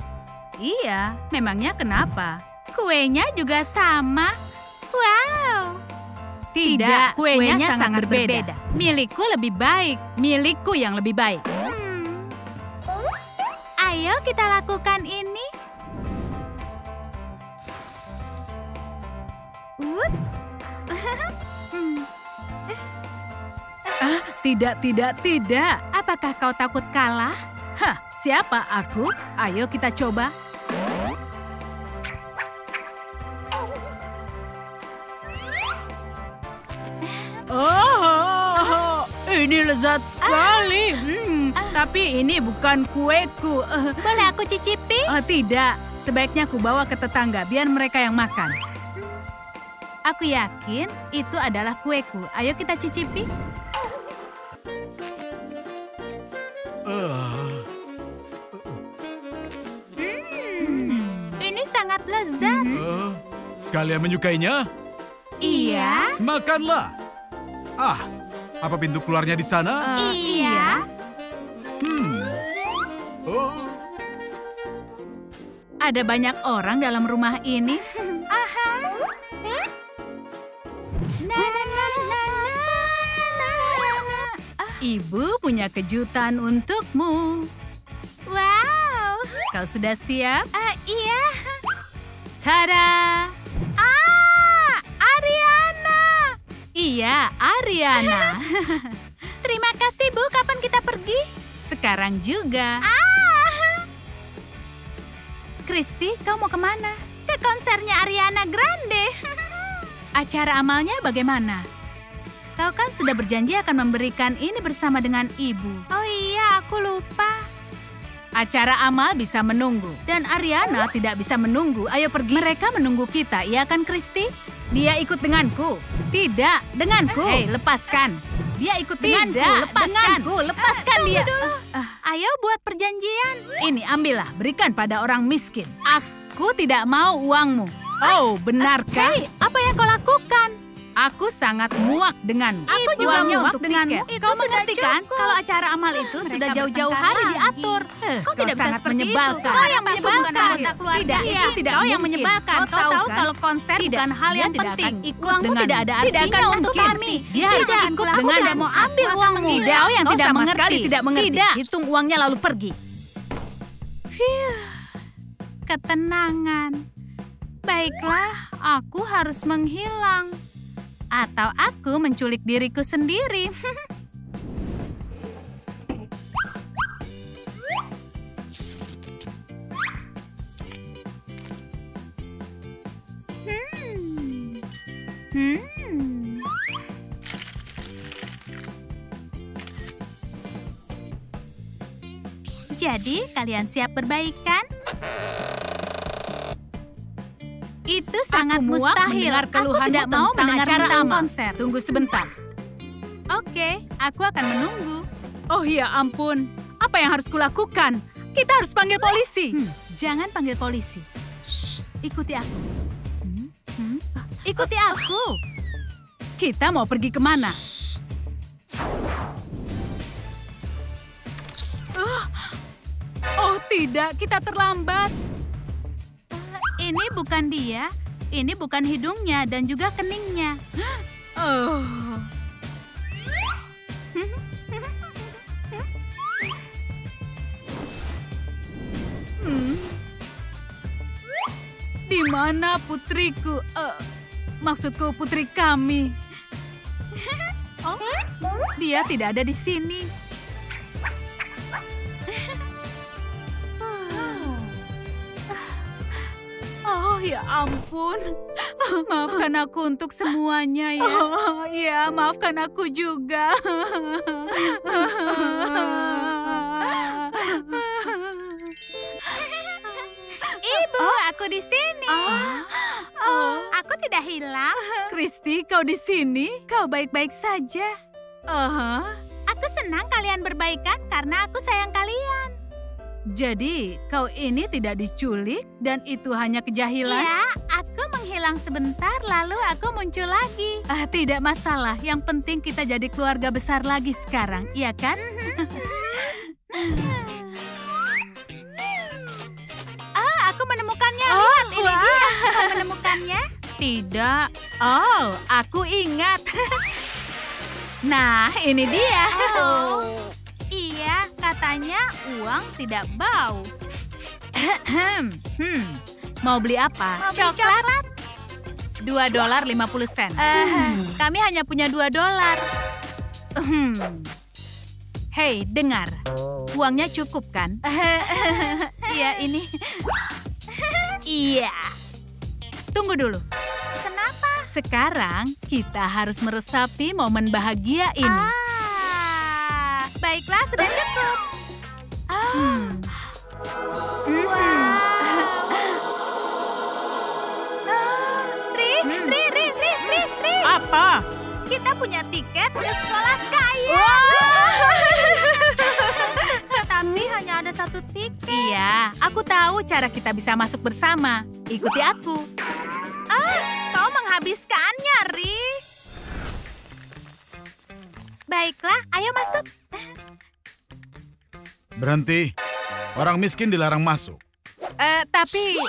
Iya, memangnya kenapa? Kuenya juga sama. Wow. Tidak, kuenya sangat berbeda. Milikku lebih baik. Milikku yang lebih baik. Ayo kita lakukan ini. Tidak. Apakah kau takut kalah? Siapa aku? Ayo kita coba. Oh, ini lezat sekali. Tapi ini bukan kueku. Boleh aku cicipi? Tidak, sebaiknya aku bawa ke tetangga biar mereka yang makan. Aku yakin itu adalah kueku. Ayo kita cicipi. sangat lezat. Kalian menyukainya? Iya. Makanlah. Apa pintu keluarnya di sana? Iya. Oh. Ada banyak orang dalam rumah ini. Ibu punya kejutan untukmu. Wow. Kau sudah siap? Iya. Tada! Ariana. Iya, Ariana. Terima kasih, Bu. Kapan kita pergi? Sekarang juga. Kristi, kau mau kemana? Ke konsernya Ariana Grande. Acara amalnya bagaimana? Kau kan sudah berjanji akan memberikan ini bersama dengan ibu. Oh iya, aku lupa. Acara amal bisa menunggu. Dan Ariana tidak bisa menunggu. Ayo pergi. Mereka menunggu kita, iya kan Kristi? Dia ikut denganku. Tidak, denganku. Hei, lepaskan. Dia ikut denganku. Tidak, Lepaskan. denganku. Lepaskan dia. Ayo buat perjanjian. Ini ambillah, berikan pada orang miskin. Aku tidak mau uangmu. Oh, benarkah? Hei, apa yang kau lakukan? Aku sangat muak denganmu. Aku juga Uangnya muak untuk denganmu. tiket. Kau mengerti kan kalau acara amal itu Mereka sudah jauh-jauh bertengkar hari lagi. diatur. Kau tidak bisa sangat seperti menyebalkan. itu. Kau yang Apapun menyebalkan. anggota keluarga. Tidak, Iya, itu tidak kau yang mungkin. menyebalkan. Kau Kau tahu kan? kalau konser Tidak, bukan hal dia yang tidak penting. akan ikut Uangmu denganmu. tidak ada Tidak artinya akan untuk mungkin. kami. Dia harus Tidak, ikut aku denganmu. tidak mau ambil uangmu. Tidak, kau yang Kau tidak sama mengerti. sekali tidak mengerti. Tidak, hitung uangnya lalu pergi. Ketenangan. Baiklah, aku harus menghilang. Atau aku menculik diriku sendiri. Jadi, kalian siap berbaikan? Itu sangat Aku muak mustahil. mendengar Aku keluhanmu tidak mau tentang mendengar acara tentang amal. konser. Tunggu sebentar. Oke, aku akan menunggu. Oh ya ampun, apa yang harus kulakukan? Kita harus panggil polisi. Jangan panggil polisi. Shh, ikuti aku. Ikuti aku. Kita mau pergi kemana? Oh tidak, kita terlambat. Ini bukan dia. Ini bukan hidungnya dan juga keningnya. Oh. Di mana putriku? Maksudku putri kami. Oh, dia tidak ada di sini. Oh ya ampun, maafkan aku untuk semuanya ya. Oh ya, maafkan aku juga. Ibu, aku di sini. Aku tidak hilang. Kristi, kau di sini? Kau baik-baik saja. Aku senang kalian berbaikan karena aku sayang kalian. Jadi, kau ini tidak diculik dan itu hanya kejahilan? Iya, aku menghilang sebentar lalu aku muncul lagi. Tidak masalah, yang penting kita jadi keluarga besar lagi sekarang, iya kan? Aku menemukannya. Lihat, ini dia. Kau menemukannya? Tidak. Oh, aku ingat. Nah, ini dia. Iya, katanya uang tidak bau. Mau beli apa? Mau beli coklat? $2.50. Kami hanya punya $2. Hei, dengar. Uangnya cukup kan? Iya, ini. Iya. Tunggu dulu. Kenapa? Sekarang kita harus meresapi momen bahagia ini. Baiklah, sudah cukup. Ri. Apa? Kita punya tiket ke sekolah kaya. Tapi hanya ada satu tiket. Iya, aku tahu tahu cara kita bisa masuk bersama. Ikuti aku. Kau menghabiskannya, Ri. Baiklah, ayo masuk. Berhenti. Orang miskin dilarang masuk. Tapi...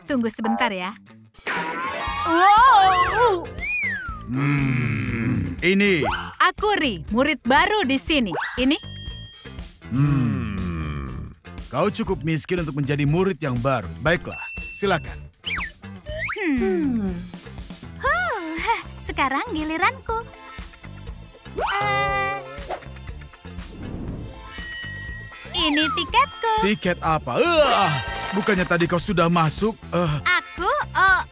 Tunggu sebentar ya. Wow! Ini. Aku Ri, murid baru di sini. Ini? Kau cukup miskin untuk menjadi murid yang baru. Baiklah, silakan. Sekarang giliranku. Ini tiketku. Tiket apa? Bukannya tadi kau sudah masuk? Aku?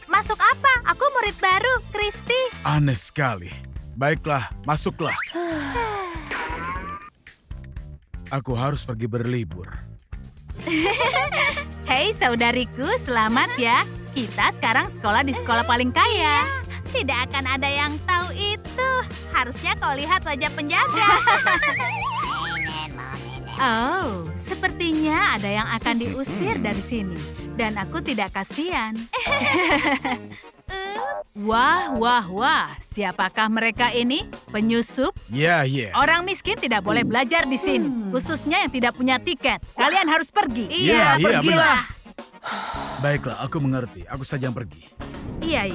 Masuk apa? Aku murid baru, Kristi. Aneh sekali. Baiklah, masuklah. Aku harus pergi berlibur. Hei saudariku, selamat ya. Kita sekarang sekolah di sekolah paling kaya. Tidak akan ada yang tahu itu. Harusnya kau lihat wajah penjaga. Oh, sepertinya ada yang akan diusir dari sini. Dan aku tidak kasihan. Wah, wah, wah. Siapakah mereka ini? Penyusup? Ya. Orang miskin tidak boleh belajar di sini. Khususnya yang tidak punya tiket. Kalian harus pergi. Iya, pergilah. Baiklah, aku mengerti. Aku saja yang pergi. Iya.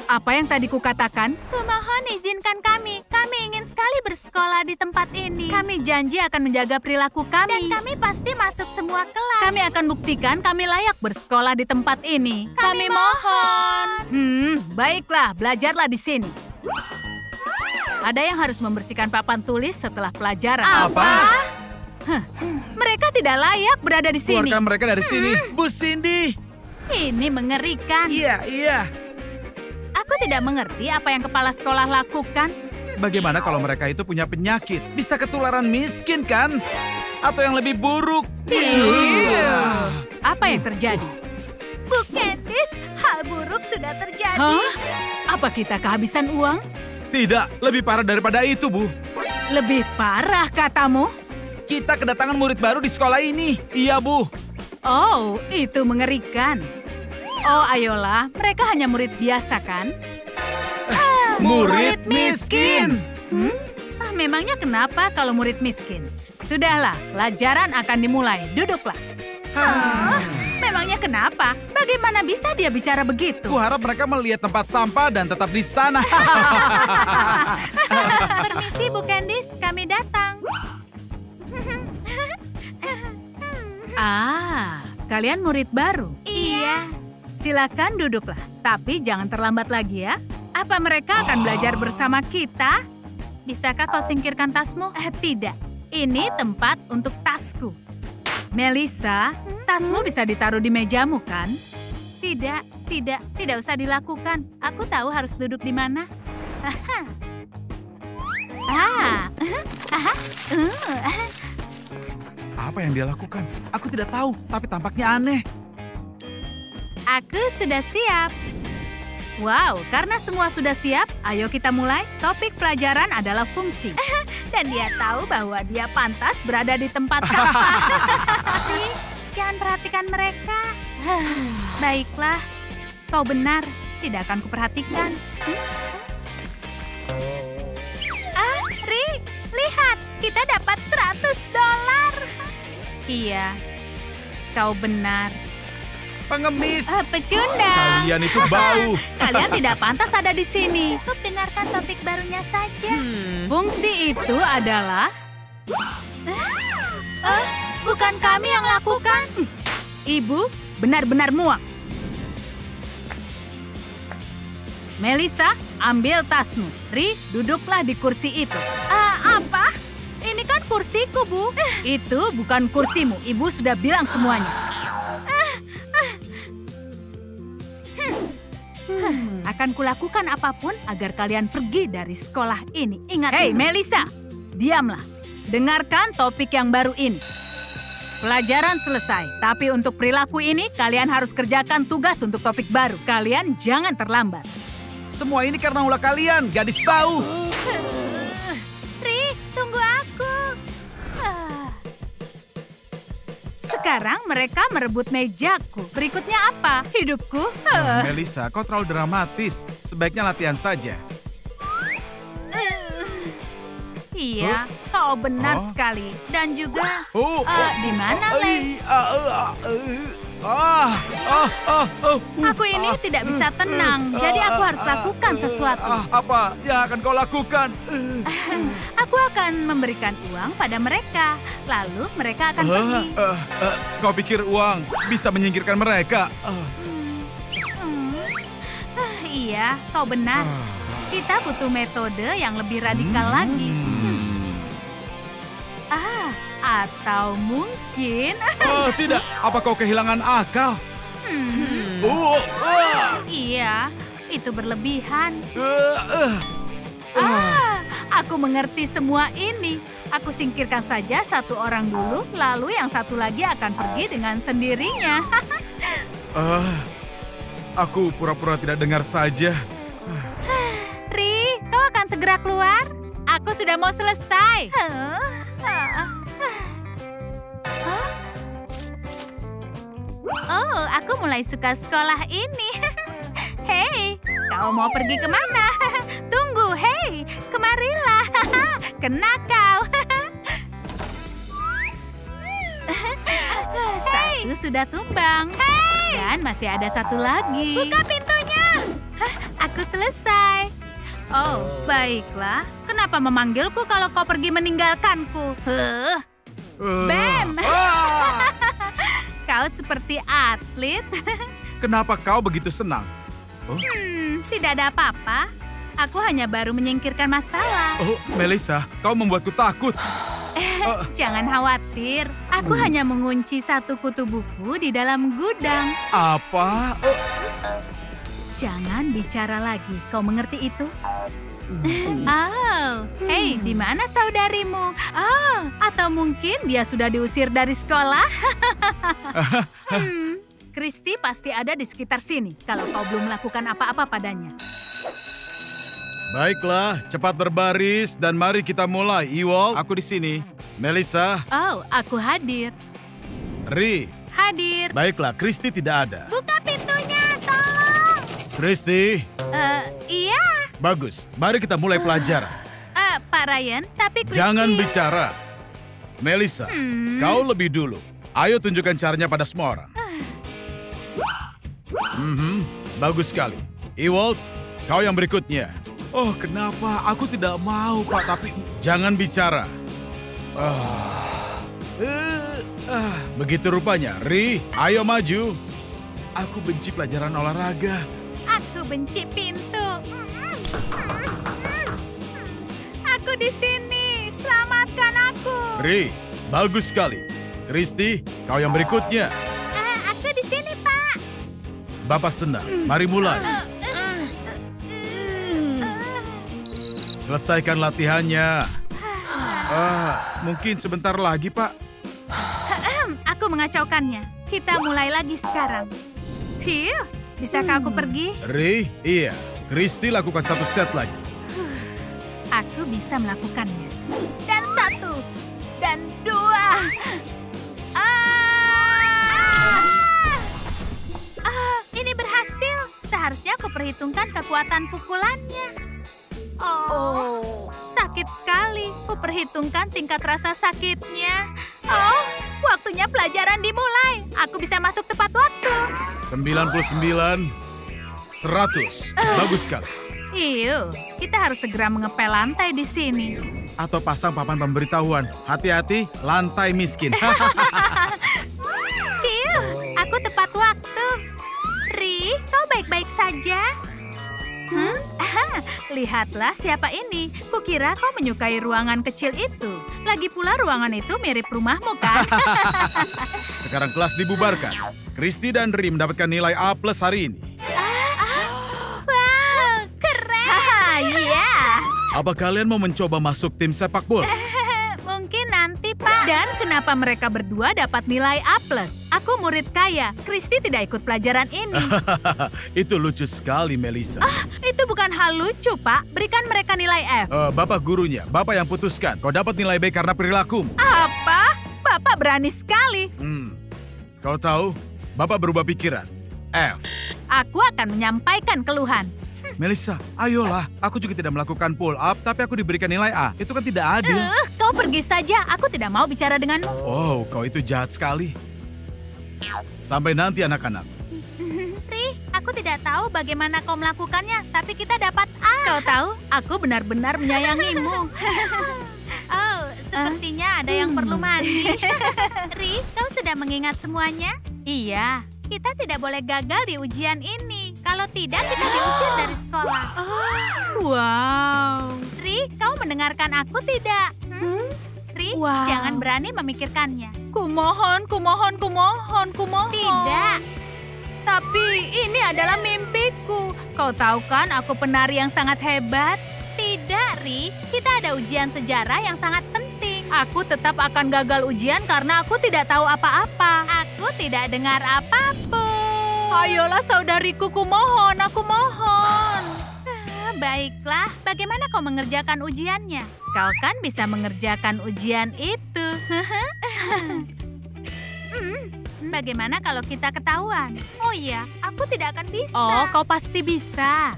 Apa yang tadi kukatakan? Kumohon izinkan kami. Kami ingin sekali bersekolah di tempat ini. Kami janji akan menjaga perilaku kami. Dan kami pasti masuk semua kelas. Kami akan buktikan kami layak bersekolah di tempat ini. Kami mohon. Baiklah, belajarlah di sini. Ada yang harus membersihkan papan tulis setelah pelajaran. Apa? Mereka tidak layak berada di sini. Keluarkan mereka dari sini. Bu Cindy. Ini mengerikan. Iya. Aku tidak mengerti apa yang kepala sekolah lakukan. Bagaimana kalau mereka itu punya penyakit? Bisa ketularan miskin kan? Atau yang lebih buruk? Apa yang terjadi? Bu Candice, hal buruk sudah terjadi. Hah? Apa kita kehabisan uang? Tidak, lebih parah daripada itu, Bu. Lebih parah katamu? Kita kedatangan murid baru di sekolah ini. Iya, Bu. Oh, itu mengerikan. Oh, ayolah, mereka hanya murid biasa kan? Murid miskin. Memangnya kenapa kalau murid miskin? Sudahlah, pelajaran akan dimulai. Duduklah. Memangnya kenapa? Bagaimana bisa dia bicara begitu? Kuharap mereka melihat tempat sampah dan tetap di sana. Permisi, Bu Candice, kami datang. Kalian murid baru? Iya. Silakan duduklah, tapi jangan terlambat lagi ya. Apa mereka akan belajar bersama kita? Bisakah kau singkirkan tasmu? Tidak, ini tempat untuk tasku. Melissa, tasmu bisa ditaruh di mejamu kan? Tidak usah dilakukan. Aku tahu harus duduk di mana. Apa yang dia lakukan? Aku tidak tahu, tapi tampaknya aneh. Aku sudah siap. Wow, karena semua sudah siap, ayo kita mulai. Topik pelajaran adalah fungsi. Dan dia tahu bahwa dia pantas berada di tempat sampah. Tapi jangan perhatikan mereka. Baiklah, kau benar. Tidak akan kuperhatikan. Ri, lihat. Kita dapat $100. Iya, kau benar. Pengemis. Pecunda. Kalian itu bau. Kalian tidak pantas ada di sini. Cukup dengarkan topik barunya saja. Fungsi itu adalah... Bukan kami yang lakukan. Ibu benar-benar muak. Melissa, ambil tasmu. Ri, duduklah di kursi itu. Apa? Ini kan kursiku, Bu. Itu bukan kursimu. Ibu sudah bilang semuanya. Akan kulakukan apapun agar kalian pergi dari sekolah ini. Ingat. Hei, Melissa, diamlah. Dengarkan topik yang baru ini. Pelajaran selesai, tapi untuk perilaku ini kalian harus kerjakan tugas untuk topik baru. Kalian jangan terlambat. Semua ini karena ulah kalian, gadis bau. Ri, tunggu aku. Sekarang mereka merebut mejaku. Berikutnya apa? Hidupku? Melissa, kau terlalu dramatis. Sebaiknya latihan saja. Iya, kau benar sekali. Dan juga, Oh, di mana, Lei? Aku ini tidak bisa tenang, jadi aku harus lakukan sesuatu. Apa yang akan kau lakukan? Aku akan memberikan uang pada mereka, lalu mereka akan pergi. Kau pikir uang bisa menyingkirkan mereka? Iya, kau benar. Kita butuh metode yang lebih radikal lagi. Atau mungkin... Oh, tidak. Apa kau kehilangan akal? Iya, itu berlebihan. Aku mengerti semua ini. Aku singkirkan saja satu orang dulu, lalu yang satu lagi akan pergi dengan sendirinya. Aku pura-pura tidak dengar saja. Ri, kau akan segera keluar? Aku sudah mau selesai. Oh, aku mulai suka sekolah ini. Hei, kau mau pergi kemana? Tunggu, hei, kemarilah. Kena kau. Satu sudah tumbang. Dan masih ada satu lagi. Buka pintunya. Aku selesai. Oh, baiklah. Kenapa memanggilku kalau kau pergi meninggalkanku? Bam! Kau seperti atlet. Kenapa kau begitu senang? Tidak ada apa-apa. Aku hanya baru menyingkirkan masalah. Oh, Melissa, kau membuatku takut. Jangan khawatir. Aku hanya mengunci satu kutu buku di dalam gudang. Apa? Jangan bicara lagi. Kau mengerti itu? Oh, hei, di mana saudarimu? Oh, atau mungkin dia sudah diusir dari sekolah? Kristi pasti ada di sekitar sini kalau kau belum melakukan apa-apa padanya. Baiklah, cepat berbaris dan mari kita mulai. Ewald, aku di sini. Melissa. Oh, aku hadir. Ri. Hadir. Baiklah, Kristi tidak ada. Buka pintunya, tolong. Kristi. Iya. Bagus, mari kita mulai pelajaran. Pak Ryan, tapi Kristi... Jangan bicara. Melissa, kau lebih dulu. Ayo tunjukkan caranya pada semua orang. Bagus sekali. Ewald, kau yang berikutnya. Oh, kenapa? Aku tidak mau, Pak, tapi... Jangan bicara. Begitu rupanya. Ri, ayo maju. Aku benci pelajaran olahraga. Aku benci pintu. Aku di sini. Selamatkan aku. Ri, bagus sekali. Kristi, kau yang berikutnya. Aku di sini, Pak. Bapak senang. Mari mulai. Selesaikan latihannya. Mungkin sebentar lagi, Pak. Aku mengacaukannya. Kita mulai lagi sekarang. Phil, bisakah aku pergi? Ri, iya. Kristi lakukan satu set lagi. Aku bisa melakukannya. Dan satu. Dan dua. Ini berhasil. Seharusnya aku perhitungkan kekuatan pukulannya. Oh, sakit sekali. Kuperhitungkan tingkat rasa sakitnya. Oh, waktunya pelajaran dimulai. Aku bisa masuk tepat waktu. 99, 100. Bagus sekali. Kita harus segera mengepel lantai di sini. Atau pasang papan pemberitahuan. Hati-hati, lantai miskin. Aku tepat waktu. Ri, kau baik-baik saja? Lihatlah siapa ini. Kukira kau menyukai ruangan kecil itu. Lagi pula ruangan itu mirip rumahmu, kan? Sekarang kelas dibubarkan. Kristi dan Ri mendapatkan nilai A+ hari ini. Wow, keren. Iya. Apa kalian mau mencoba masuk tim sepak bola? Mungkin nanti, Pak. Dan kenapa mereka berdua dapat nilai A+? Aku murid kaya. Kristi tidak ikut pelajaran ini. Itu lucu sekali, Melissa. Itu bukan hal lucu, Pak. Berikan mereka nilai F. Bapak gurunya, Bapak yang putuskan. Kau dapat nilai B karena perilakumu. Apa? Bapak berani sekali. Kau tahu, Bapak berubah pikiran. F. Aku akan menyampaikan keluhan. Melissa, ayolah. Aku juga tidak melakukan pull up, tapi aku diberikan nilai A. Itu kan tidak adil. Kau pergi saja, aku tidak mau bicara denganmu. Oh, kau itu jahat sekali. Sampai nanti anak-anak. Ri, aku tidak tahu bagaimana kau melakukannya, tapi kita dapat A. Kau tahu, aku benar-benar menyayangimu. Oh, sepertinya ada yang perlu mandi. Ri, kau sudah mengingat semuanya? Iya. Kita tidak boleh gagal di ujian ini. Kalau tidak, kita diusir dari sekolah. Wow. Ri, kau mendengarkan aku tidak? Ri, Wow. jangan berani memikirkannya. Kumohon. Tidak. Tapi ini adalah mimpiku. Kau tahu kan aku penari yang sangat hebat? Tidak, Ri. Kita ada ujian sejarah yang sangat penting. Aku tetap akan gagal ujian karena aku tidak tahu apa-apa. Aku tidak dengar apapun. Ayolah saudariku, aku mohon. Baiklah, bagaimana kau mengerjakan ujiannya? Kau kan bisa mengerjakan ujian itu. Bagaimana kalau kita ketahuan? Oh iya, aku tidak akan bisa. Oh, kau pasti bisa.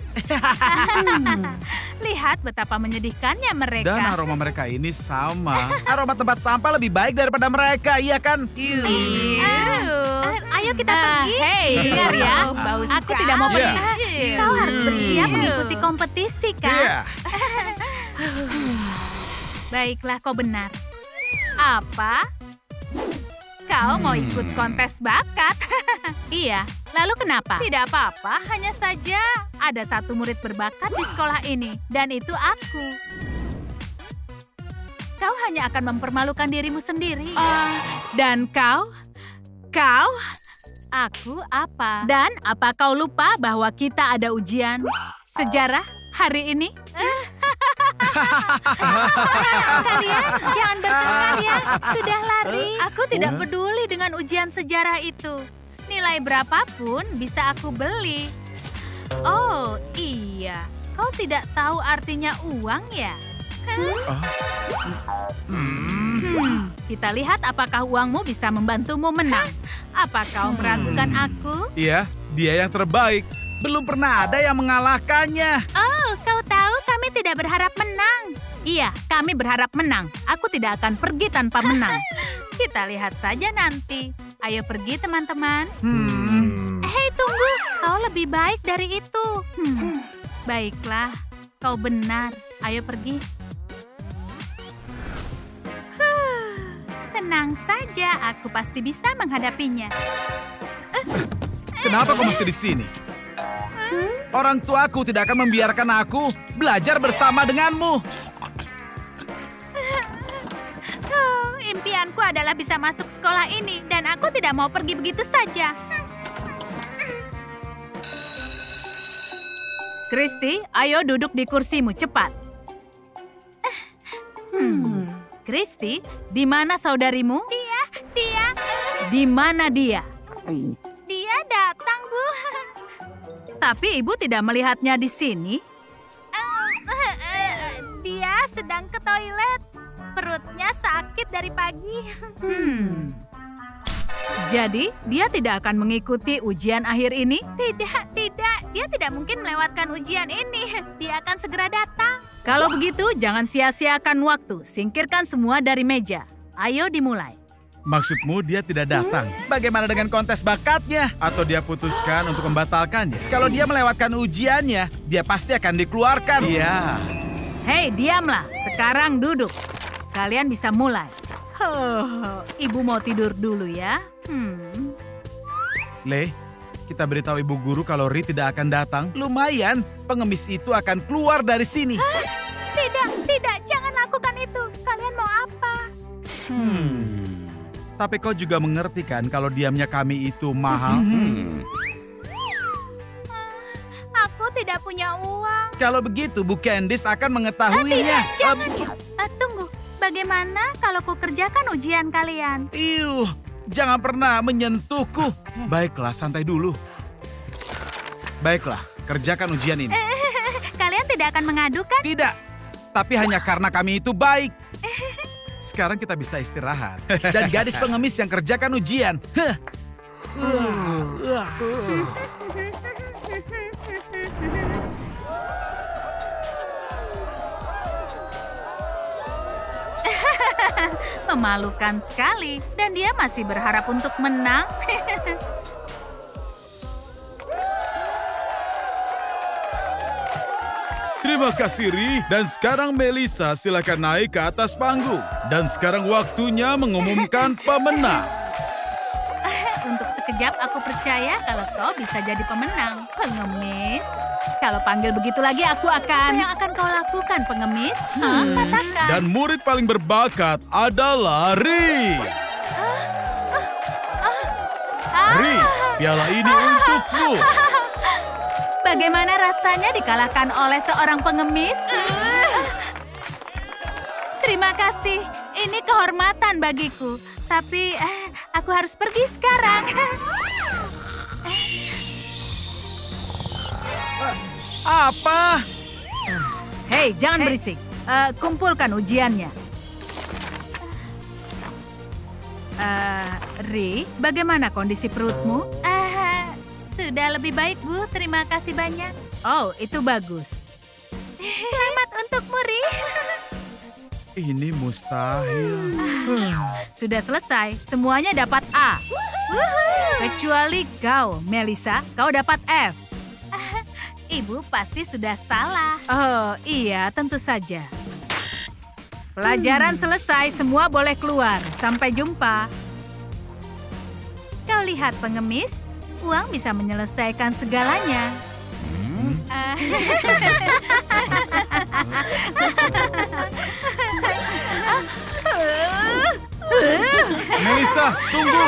Lihat betapa menyedihkannya mereka. Dan aroma mereka ini sama. Aroma tempat sampah lebih baik daripada mereka, iya kan? Ayo kita pergi. Hei, dengar ya. Bau Aku tidak mau sekali. pergi. Kau harus bersiap mengikuti kompetisi, kan? Iya. Baiklah, kau benar. Apa? Kau mau ikut kontes bakat? Iya, lalu kenapa? Tidak apa-apa, hanya saja ada satu murid berbakat di sekolah ini, dan itu aku. Kau hanya akan mempermalukan dirimu sendiri. Dan kau? Aku apa? Dan apa kau lupa bahwa kita ada ujian sejarah hari ini? Kalian jangan bertengkar ya. Sudah lari. Aku tidak peduli dengan ujian sejarah itu. Nilai berapapun bisa aku beli. Oh iya, kau tidak tahu artinya uang ya? Kita lihat apakah uangmu bisa membantumu menang. Apa kau meragukan aku? Iya, dia yang terbaik. Belum pernah ada yang mengalahkannya. Oh, kau tahu kami tidak berharap menang. Iya, kami berharap menang. Aku tidak akan pergi tanpa menang. Kita lihat saja nanti. Ayo pergi teman-teman. Hei, tunggu. Kau lebih baik dari itu. Baiklah, kau benar. Ayo pergi. Tenang saja, aku pasti bisa menghadapinya. Kenapa kau masih di sini? Orang tuaku tidak akan membiarkan aku belajar bersama denganmu. Impianku adalah bisa masuk sekolah ini, dan aku tidak mau pergi begitu saja. Kristi, ayo duduk di kursimu cepat. Kristi, di mana saudarimu? Dia Di mana dia? datang, Bu. Tapi ibu tidak melihatnya di sini. Dia sedang ke toilet. Perutnya sakit dari pagi. Jadi, dia tidak akan mengikuti ujian akhir ini? Tidak. Dia tidak mungkin melewatkan ujian ini. Dia akan segera datang. Kalau begitu, jangan sia-siakan waktu. Singkirkan semua dari meja. Ayo dimulai. Maksudmu dia tidak datang? Bagaimana dengan kontes bakatnya? Atau dia putuskan untuk membatalkannya? Kalau dia melewatkan ujiannya, dia pasti akan dikeluarkan. Iya. Hei, diamlah. Sekarang duduk. Kalian bisa mulai. Ibu mau tidur dulu ya. Le, kita beritahu ibu guru kalau Ri tidak akan datang. Lumayan, pengemis itu akan keluar dari sini. Tidak. Jangan lakukan itu. Kalian mau apa? Tapi kau juga mengerti kan kalau diamnya kami itu mahal? Aku tidak punya uang. Kalau begitu, Bu Candice akan mengetahuinya. Jangan. Tunggu. Bagaimana kalau ku kerjakan ujian kalian? Jangan pernah menyentuhku. Baiklah, santai dulu. Baiklah, kerjakan ujian ini. Kalian tidak akan mengadukan? Tidak, tapi hanya karena kami itu baik. Sekarang kita bisa istirahat. Dan gadis pengemis yang kerjakan ujian. Memalukan sekali, dan dia masih berharap untuk menang. Terima kasih, Ri. Dan sekarang Melissa silakan naik ke atas panggung. Dan sekarang waktunya mengumumkan pemenang. Untuk sekejap aku percaya kalau kau bisa jadi pemenang. Pengemis, kalau panggil begitu lagi aku akan... Apa yang akan kau lakukan, pengemis? Katakan. Dan murid paling berbakat adalah Ri. Ri, piala ini untukmu. Bagaimana rasanya dikalahkan oleh seorang pengemis? Terima kasih, ini kehormatan bagiku. Tapi aku harus pergi sekarang. Apa? Hei, jangan berisik. Kumpulkan ujiannya. Ri, bagaimana kondisi perutmu? Sudah lebih baik, Bu. Terima kasih banyak. Oh, itu bagus. Selamat untukmu, Ri. Ini mustahil. Sudah selesai, semuanya dapat A. Kecuali kau, Melissa, kau dapat F. Ibu pasti sudah salah. Oh, iya, tentu saja. Pelajaran selesai, semua boleh keluar. Sampai jumpa. Kau lihat, pengemis, uang bisa menyelesaikan segalanya. Melissa, tunggu.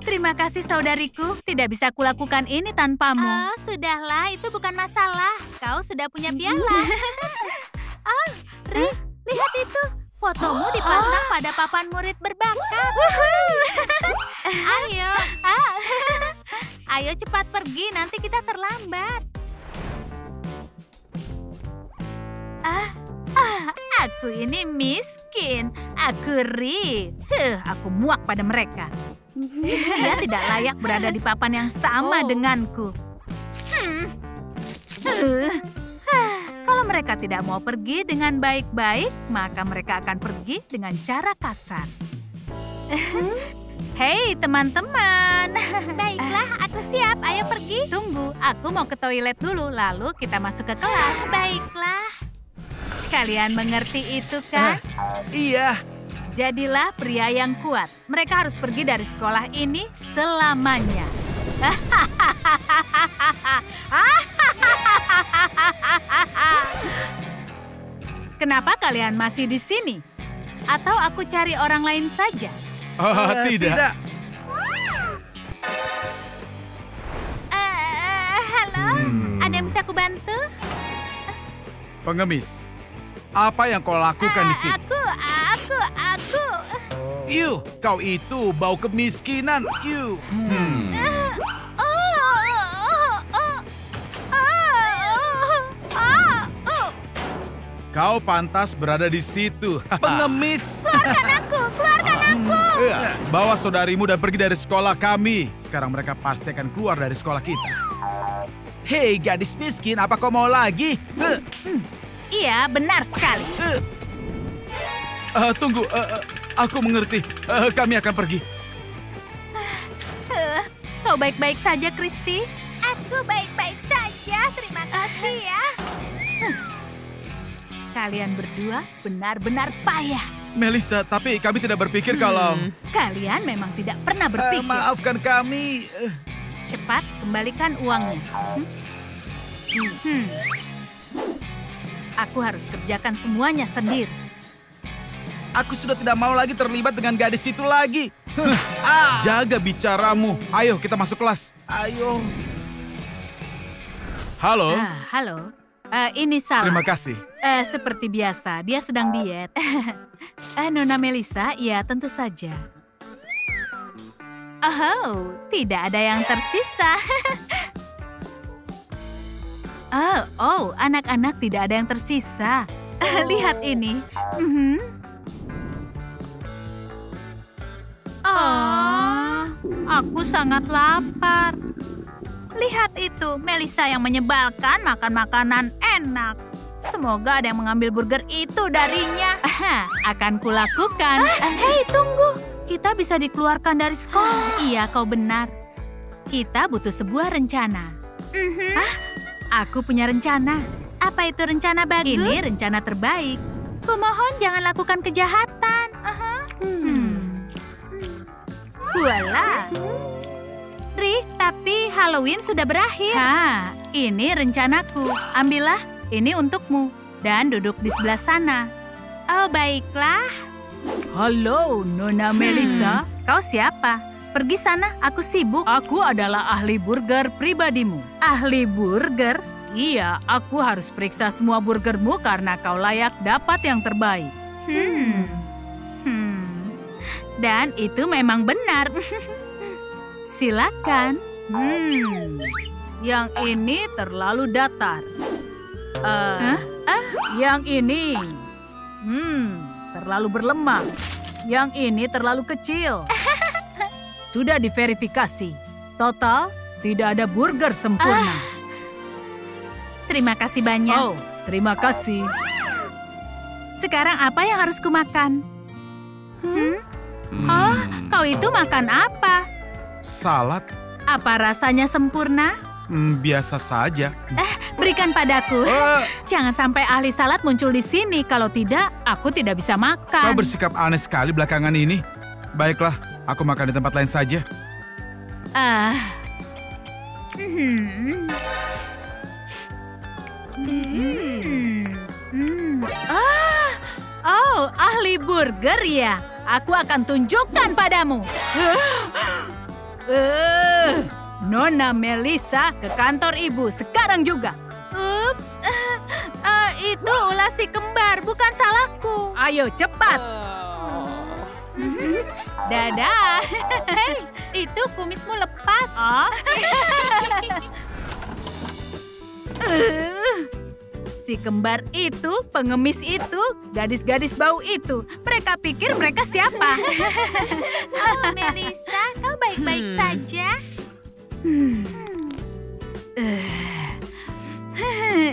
Terima kasih, saudariku. Tidak bisa kulakukan ini tanpamu. Oh, sudahlah. Itu bukan masalah. Kau sudah punya piala. Ri, lihat itu. Fotomu dipasang pada papan murid berbakat. Ayo. Ayo cepat pergi, nanti kita terlambat. Aku ini miskin. Aku Ri. Aku muak pada mereka. Dia tidak layak berada di papan yang sama denganku. Kalau mereka tidak mau pergi dengan baik-baik, maka mereka akan pergi dengan cara kasar. Hei, teman-teman. Baiklah, aku siap. Ayo pergi. Tunggu, aku mau ke toilet dulu, lalu kita masuk ke kelas. Baiklah. Kalian mengerti itu, kan? Iya. Jadilah pria yang kuat. Mereka harus pergi dari sekolah ini selamanya. Kenapa kalian masih di sini? Atau aku cari orang lain saja? Tidak. Halo, ada yang bisa aku bantu? Pengemis, apa yang kau lakukan di sini? Aku. Yuh, kau itu bau kemiskinan. Yuh. Kau pantas berada di situ. Pengemis. Keluarkan aku. Bawa saudarimu dan pergi dari sekolah kami. Sekarang mereka pasti akan keluar dari sekolah kita. Hei, gadis miskin, apa kau mau lagi? Iya, benar sekali. Tunggu, aku mengerti. Kami akan pergi. Kau baik-baik saja, Kristi? Aku baik-baik saja, terima kasih ya. Kalian berdua benar-benar payah. Melissa, tapi kami tidak berpikir kalau... Kalian memang tidak pernah berpikir. Maafkan kami. Cepat kembalikan uangnya. Aku harus kerjakan semuanya sendiri. Aku sudah tidak mau lagi terlibat dengan gadis itu lagi. Jaga bicaramu. Ayo, kita masuk kelas. Ayo. Halo. Halo. Ini salah. Terima kasih. Seperti biasa, dia sedang diet. Nona Melissa, ya tentu saja. Oh, tidak ada yang tersisa. Anak-anak tidak ada yang tersisa. Lihat ini. Aku sangat lapar. Lihat itu, Melissa yang menyebalkan makan makanan enak. Semoga ada yang mengambil burger itu darinya. Akan kulakukan. Hei, tunggu. Kita bisa dikeluarkan dari sekolah. Iya, kau benar. Kita butuh sebuah rencana. Aku punya rencana. Apa itu rencana bagus? Ini rencana terbaik. Kumohon jangan lakukan kejahatan. Voila. Ri, tapi Halloween sudah berakhir. Ini rencanaku. Ambillah, ini untukmu. Dan duduk di sebelah sana. Oh, baiklah. Halo, Nona Melissa. Kau siapa? Pergi sana, aku sibuk. Aku adalah ahli burger pribadimu. Ahli burger? Iya, aku harus periksa semua burgermu karena kau layak dapat yang terbaik. Dan itu memang benar. Silakan. Yang ini terlalu datar. Yang ini terlalu berlemak. Yang ini terlalu kecil. Sudah diverifikasi. Total, tidak ada burger sempurna. Terima kasih banyak. Oh, terima kasih. Sekarang apa yang harus kumakan? Oh, kau itu makan apa? Salad? Apa rasanya sempurna? Biasa saja. Berikan padaku. Jangan sampai ahli salad muncul di sini. Kalau tidak, aku tidak bisa makan. Kau bersikap aneh sekali belakangan ini. Baiklah, aku makan di tempat lain saja. Oh, ahli burger ya. Aku akan tunjukkan padamu. Nona Melissa ke kantor ibu sekarang juga. Ups, itu ulah si kembar, bukan salahku. Ayo cepat. Dadah. Hei, itu kumismu lepas. Si kembar itu, pengemis itu, gadis-gadis bau itu. Mereka pikir mereka siapa? Oh, Melissa, kau baik-baik saja?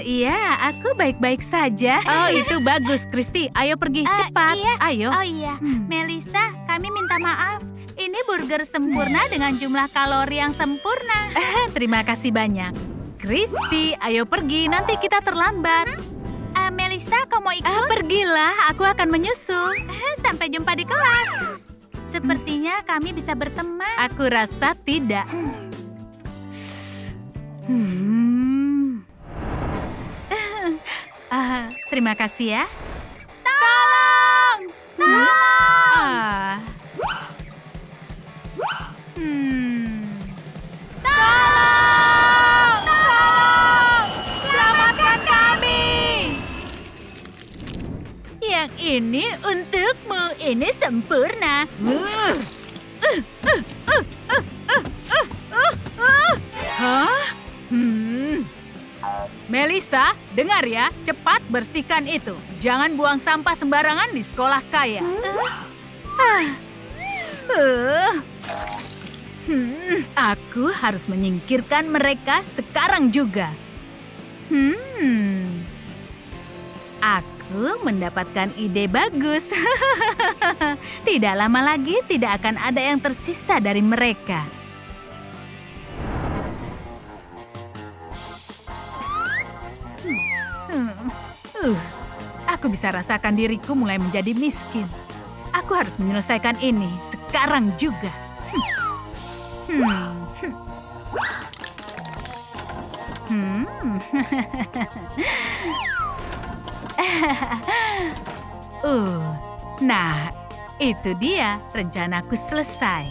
Iya, aku baik-baik saja. Oh, itu bagus, Kristi. Ayo pergi, cepat. Iya. Ayo. Oh iya, Melissa, kami minta maaf. Ini burger sempurna dengan jumlah kalori yang sempurna. Terima kasih banyak. Kristi, ayo pergi, nanti kita terlambat. Melissa, kau mau ikut? Pergilah, aku akan menyusul. Sampai jumpa di kelas. Sepertinya kami bisa berteman. Aku rasa tidak. Terima kasih ya. Tolong! Selamatkan kami! Yang ini untukmu. Ini sempurna. Hah? Melissa, dengar ya, cepat bersihkan itu. Jangan buang sampah sembarangan di sekolah kaya. Aku harus menyingkirkan mereka sekarang juga. Aku mendapatkan ide bagus. Tidak lama lagi tidak akan ada yang tersisa dari mereka. Aku bisa rasakan diriku mulai menjadi miskin. Aku harus menyelesaikan ini sekarang juga. Nah, itu dia rencanaku selesai.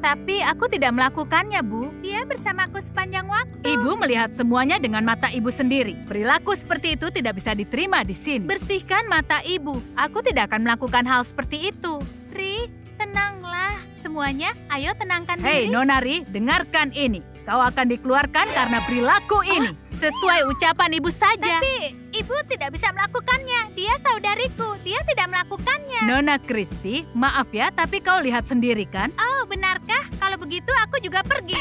Tapi aku tidak melakukannya, Bu. Dia bersamaku sepanjang waktu. Ibu melihat semuanya dengan mata ibu sendiri. Perilaku seperti itu tidak bisa diterima di sini. Bersihkan mata ibu. Aku tidak akan melakukan hal seperti itu. Ri, tenanglah. semuanya, ayo tenangkan Hei diri. Nonari, dengarkan ini. Kau akan dikeluarkan karena perilaku ini. Sesuai ucapan ibu saja. Tapi ibu tidak bisa melakukannya. Dia saudariku, dia tidak melakukannya. Nona Christy, maaf ya, tapi kau lihat sendiri kan? Oh, benarkah? Kalau begitu aku juga pergi.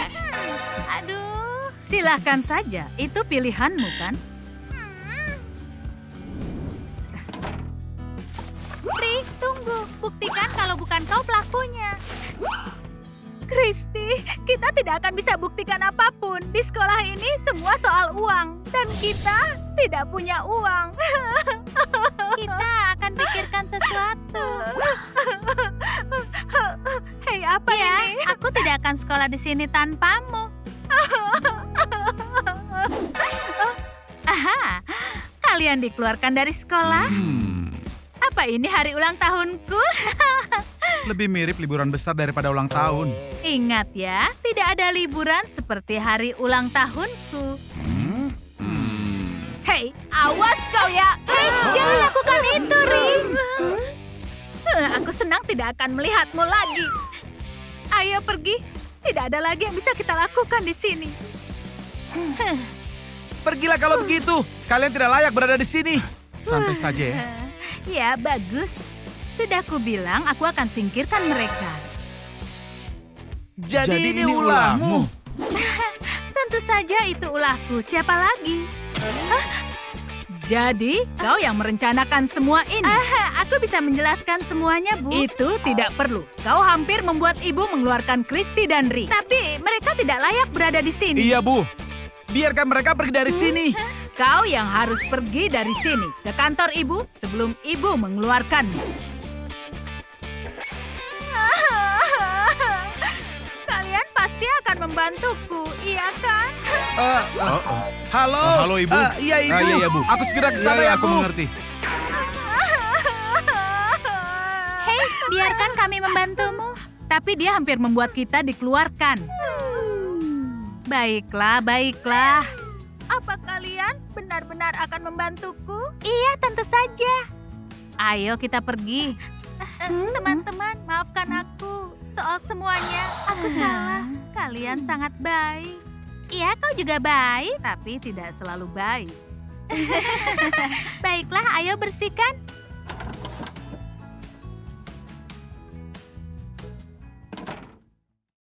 Aduh. Silahkan saja, itu pilihanmu kan? Pri, tunggu. Buktikan kalau bukan kau pelakunya. Christy, kita tidak akan bisa buktikan apapun. Di sekolah ini semua soal uang. Dan kita tidak punya uang. Kita akan pikirkan sesuatu. Hei, apa Ya, ini? aku tidak akan sekolah di sini tanpamu. Aha, kalian dikeluarkan dari sekolah? Apa ini hari ulang tahunku? Lebih mirip liburan besar daripada ulang tahun. Ingat ya, tidak ada liburan seperti hari ulang tahunku. Hei, awas kau ya! Jangan lakukan itu, Ri. Aku senang tidak akan melihatmu lagi. Ayo pergi, tidak ada lagi yang bisa kita lakukan di sini. Pergilah kalau begitu. Kalian tidak layak berada di sini. Santai saja ya. Ya, bagus. Sudah kubilang aku akan singkirkan mereka. Jadi ini ulahmu. Tentu saja itu ulahku. Siapa lagi? Jadi, kau yang merencanakan semua ini? Aku bisa menjelaskan semuanya, Bu. Itu tidak perlu. Kau hampir membuat ibu mengeluarkan Christy dan Ri. Tapi mereka tidak layak berada di sini. Iya, Bu. Biarkan mereka pergi dari sini. Kau yang harus pergi dari sini ke kantor ibu sebelum ibu mengeluarkanmu. Kalian pasti akan membantuku, iya kan? Halo. Halo, Ibu. Iya, Ibu. Iya, Bu. Aku segera ke sana ya, aku Bu. mengerti. Hei, biarkan kami membantumu. Tapi dia hampir membuat kita dikeluarkan. Baiklah, baiklah. Apa kalian benar-benar akan membantuku? Iya, tentu saja. Ayo kita pergi. Teman-teman, maafkan aku. Soal semuanya, aku salah. Kalian sangat baik. Iya, kau juga baik. Tapi tidak selalu baik. Baiklah, ayo bersihkan.